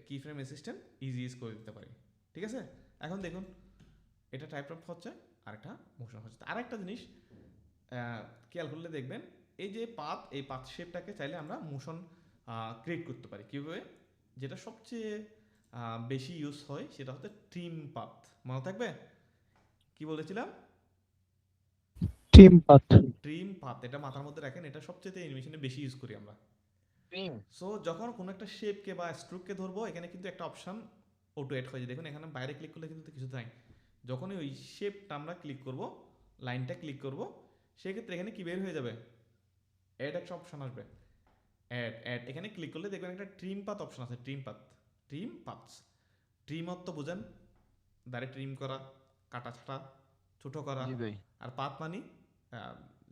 কি ফ্রেম অ্যাসিস্ট্যান্ট ইজ করে দিতে পারি। ঠিক আছে? এখন দেখুন এটা টাইপ আপ হচ্ছে আর একটা মোশন হচ্ছে। আর একটা জিনিস খেয়াল করলে দেখবেন এই যে এই পাথ শেপটাকে চাইলে আমরা মোশন ক্রিয়েট করতে পারি কীভাবে, যেটা সবচেয়ে বেশি ইউজ হয় সেটা হচ্ছে ট্রিম পাথ। মনে থাকবে কি বলেছিলাম? Team path. ট্রিম পাথ, এটা মাথার মধ্যে রাখেন, এটা সবচেয়ে অ্যানিমেশনে বেশি ইউজ করি আমরা। সো যখন কোনো একটা শেপকে বা স্ট্রোককে ধরবো, এখানে কিন্তু একটা অপশন অটো এড হয়ে যায়। দেখুন এখানে বাইরে ক্লিক করলে কিন্তু কিছু নাই। যখনই ওই শেপটা আমরা ক্লিক করব, লাইনটা ক্লিক করব, সেক্ষেত্রে এখানে কি বের হয়ে যাবে, অ্যাড একটা অপশন আসবে। অ্যাড এখানে ক্লিক করলে দেখবেন একটা ট্রিম পাথ অপশন আছে। Trim paths. ট্রিম অর্থ বুঝেন, দাঁড়ে ট্রিম করা, কাটা ছাটা, ছোট করা। জি ভাই। আর পাথ মানে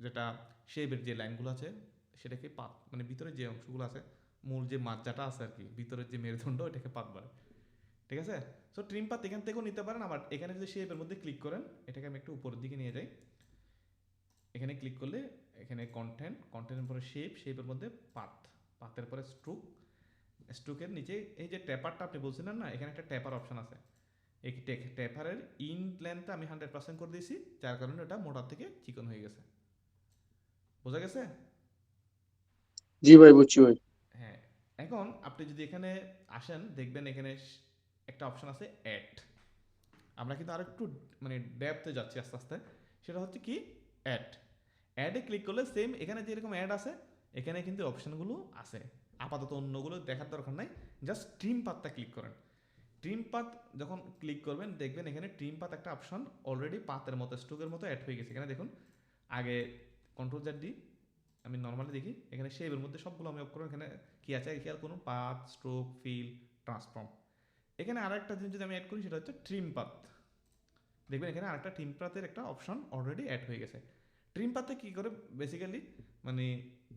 যেটা শেপের যে লাইনগুলো আছে সেটাকে পাত, মানে ভিতরে যে অংশগুলো আছে, মূল যে মাজ্জাটা আছে আর কি, ভিতরের যে মেরুদণ্ড, এটাকে পাত বলে। ঠিক আছে? সো ট্রিম পাত এখান থেকেও নিতে পারেন। আবার এখানে যদি শেপের মধ্যে ক্লিক করেন, এটাকে আমি একটু উপরের দিকে নিয়ে যাই। এখানে ক্লিক করলে এখানে কন্টেন্টের পরে শেপের মধ্যে পাতের পরে স্ট্রোকের নিচে এই যে ট্যাপারটা আপনি বলছিলেন না, এখানে একটা ট্যাপার অপশন আছে। এই ট্যাপারের ইন লেন্থটা আমি 100% করে দিয়েছি, যার কারণে ওটা মোটা থেকে চিকন হয়ে গেছে। বোঝা গেছে? জি ভাই বুঝছি ভাই। হ্যাঁ, এখন আপনি যদি এখানে আসেন দেখবেন এখানে একটা অপশন আছে অ্যাড। আমরা কিন্তু আরেকটু মানে ডেপথে যাচ্ছি আস্তে আস্তে। সেটা হচ্ছে কি অ্যাডে ক্লিক করলে সেম এখানে যেরকম অ্যাড আছে, এখানে কিন্তু অপশনগুলো আছে। আপাতত অন্যগুলো দেখার দরকার নাই, জাস্ট ট্রিম পাথটা ক্লিক করেন। ট্রিম পাথ যখন ক্লিক করবেন দেখবেন এখানে ট্রিম পাথ একটা অপশন অলরেডি পাথের মতো স্ট্রোকের মতো অ্যাড হয়ে গেছে। এখানে দেখুন আগে Ctrl+D, আমি নর্মালি দেখি এখানে শেপের মধ্যে সবগুলো আমি অফ করব। এখানে কি আছে খেয়াল করুন, পাথ, স্ট্রোক, ফিল, ট্রান্সফর্ম। এখানে আর একটা জিনিস যদি আমি অ্যাড করি সেটা হচ্ছে ট্রিম পাথ। দেখবেন এখানে আরেকটা ট্রিম পাথের একটা অপশন অলরেডি অ্যাড হয়ে গেছে। ট্রিম পাথে কী করে বেসিক্যালি, মানে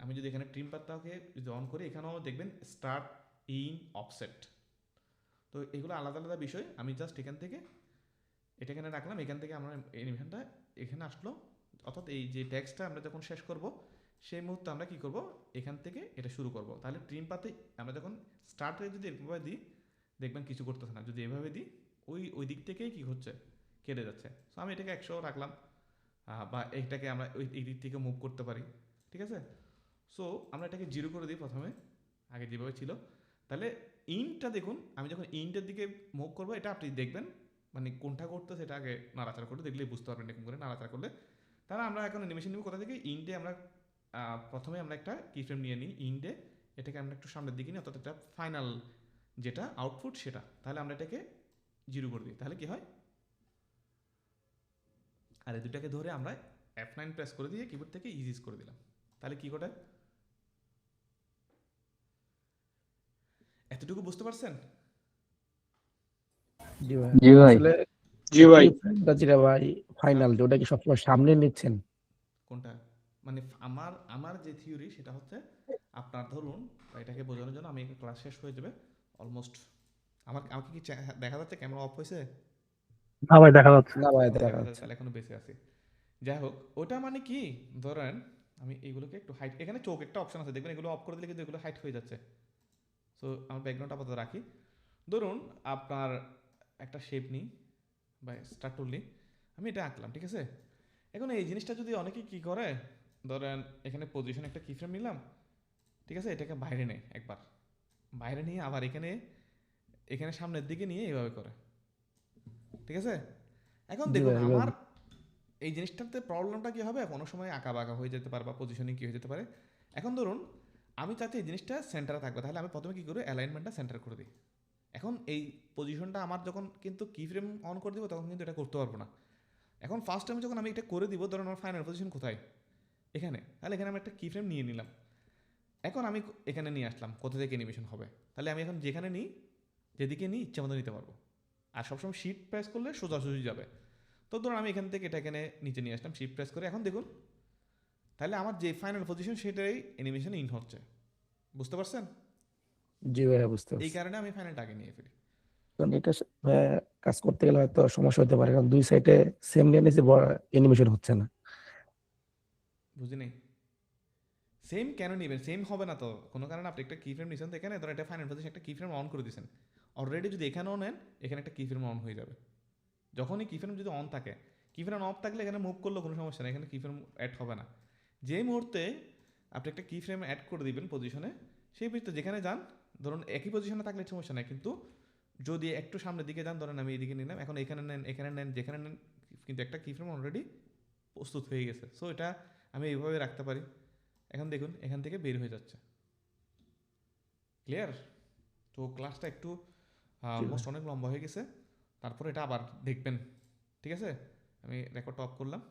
আমি যদি এখানে ট্রিম পাথটাকে যদি অন করি, এখানেও দেখবেন স্টার্ট, ইন, অফসেট। তো এগুলো আলাদা আলাদা বিষয়। আমি জাস্ট এখান থেকে এটা এখানে রাখলাম, এখান থেকে আমরা অ্যানিমেশনটা এখানে আসলো, অর্থাৎ এই যে টেক্সটটা আমরা যখন শেষ করব সেই মুহূর্তে আমরা কি করব, এখান থেকে এটা শুরু করব। তাহলে ট্রিম পাতে আমরা যখন স্টার্টে যদি এভাবে দিই, দেখবেন কিছু করতেছে না। যদি এভাবে দিই, ওই দিক থেকেই কি হচ্ছে, কেটে যাচ্ছে। সো আমি এটাকে 100 রাখলাম, বা এইটাকে আমরা এই দিক থেকে মুভ করতে পারি, ঠিক আছে। সো আমরা এটাকে 0 করে দিই প্রথমে, আগে যেভাবে ছিল। তাহলে ইনটা দেখুন, আমি যখন ইনটার দিকে মুভ করবো, এটা আপনি দেখবেন মানে কোনটা করতে, সেটা আগে নাড়াচাড়া করলে দেখলেই বুঝতে পারবেন এরকম করে নাড়াচাড়া করলে। তাহলে আমরা এখন অ্যানিমেশন নিব কোথা থেকে, ইন্ডে। আমরা প্রথমে আমরা একটা কি ফ্রেম নিয়ে নিই ইন্ডে, এটাকে আমরা একটু সামনের দিকে নিই, অর্থাৎ এটা ফাইনাল যেটা আউটপুট সেটা। তাহলে আমরা এটাকে 0 করে দিই, তাহলে কি হয়, আর এই দুটাকে ধরে আমরা F9 প্রেস করে দিয়ে কিবোর্ড থেকে ইজিস করে দিলাম। তাহলে কি ঘটে, এতটুকু বুঝতে পারছেন? জি ভাই। জি ভাই। আসলে জি ভাই। ফ্রেমটা যেটা ভাই ফাইনাল, যে ওটা কি সবসময় সামনে নিচ্ছেন? কোনটা, মানে আমার যে থিওরি সেটা হচ্ছে, আপনার ধরুন এটাকে বোঝানোর জন্য, আমি ক্লাস শেষ হয়ে যাবে অলমোস্ট। আমাকে কি দেখা যাচ্ছে ক্যামেরা অফ হয়েছে? না ভাই, দেখা যাচ্ছে। না ভাই, দেখা দেখা যাচ্ছে, যাচ্ছে। তাহলে এখনো বেঁচে আছি। যাই হোক, ওটা মানে কি, ধরেন আমি এইগুলোকে একটু হাইট, এখানে চোখ একটা অপশন আছে দেখবেন, এগুলো অফ করে দিলে কিন্তু এগুলো হাইট হয়ে যাচ্ছে। সো আমার ব্যাকগ্রাউন্ড আপাতত রাখি। ধরুন আপনার একটা শেপ নিই বা স্টার টুল নিই, আমি এটা আঁকলাম, ঠিক আছে। এখন এই জিনিসটা যদি অনেকে কি করে, ধরেন এখানে পজিশন একটা কি ফ্রেম নিলাম, ঠিক আছে, এটাকে বাইরে নেয় একবার, বাইরে নিয়ে আবার এখানে সামনের দিকে নিয়ে এইভাবে করে, ঠিক আছে। এখন জি দেখুন ভাই, আমার এই জিনিসটাতে প্রবলেমটা কি হবে, কোনো সময় আঁকা বাঁকা হয়ে যেতে পারে বা পজিশনিং কি হয়ে যেতে পারে। এখন ধরুন আমি চাচ্ছি এই জিনিসটা সেন্টারে থাকবে, তাহলে আমি প্রথমে কি করি, অ্যালাইনমেন্টটা সেন্টার করে দিই। এখন এই পজিশনটা আমার যখন কিন্তু কি ফ্রেম অন করে দিব, তখন কিন্তু এটা করতে পারবো না। এখন ফার্স্ট টাইম যখন আমি এটা করে দিব, ধরুন আমার ফাইনাল পজিশন কোথায়, এখানে, তাহলে এখানে আমি একটা কি ফ্রেম নিয়ে নিলাম। এখন আমি এখানে নিয়ে আসলাম, কোথা থেকে অ্যানিমেশন হবে, তাহলে আমি এখন যেখানে নিই, যেদিকে নিই ইচ্ছা মতো নিতে পারবো। আর সবসময় শিফট প্রেস করলে সোজাসুজি যাবে। তো ধরুন আমি এখান থেকে এটা এখানে নিচে নিয়ে আসলাম, শিফট প্রেস করে। এখন দেখুন তাহলে আমার যে ফাইনাল পজিশন সেটাই অ্যানিমেশন ইন হচ্ছে, বুঝতে পারছেন? জি ভাই, বুঝতে এই পারছি। কারণে আমি ফাইনালটা আগে নিয়ে ফেলি। কারণ এটা ভাই কাজ করতে গেলে হয়তো সমস্যা হতে পারে, কারণ দুই সাইডে সেম নিয়ে নিয়েছে, অ্যানিমেশন হচ্ছে না। বুঝিনি, সেম কেন নেবেন, সেম হবে না তো, কোনো কারণে আপনি একটা কি ফ্রেম নিয়েছেন, তো এখানে ধর এটা ফাইনাল পজিশন একটা কি ফ্রেম অন করে দিয়েছেন অলরেডি, যদি এখানেও নেন এখানে একটা কি ফ্রেম অন হয়ে যাবে। যখনই কি ফ্রেম যদি অন থাকে, কি ফ্রেম অফ থাকলে এখানে মুভ করলেও কোনো সমস্যা নেই, এখানে কি ফ্রেম অ্যাড হবে না। যে মুহূর্তে আপনি একটা কি ফ্রেম অ্যাড করে দিবেন পজিশনে, সেই মুহূর্তে যেখানে যান, ধরুন একই পজিশনে থাকলে সমস্যা নেই, কিন্তু যদি একটু সামনের দিকে যান, ধরেন আমি এইদিকে নিলাম, এখন এখানে নেন, যেখানে নেন, কিন্তু একটা কি ফ্রেম অলরেডি প্রস্তুত হয়ে গেছে। সো এটা আমি এইভাবে রাখতে পারি। এখন দেখুন এখান থেকে বের হয়ে যাচ্ছে, ক্লিয়ার? তো ক্লাসটা একটু অলমোস্ট অনেক লম্বা হয়ে গেছে, তারপর এটা আবার দেখবেন, ঠিক আছে। আমি রেকর্ডটা অফ করলাম।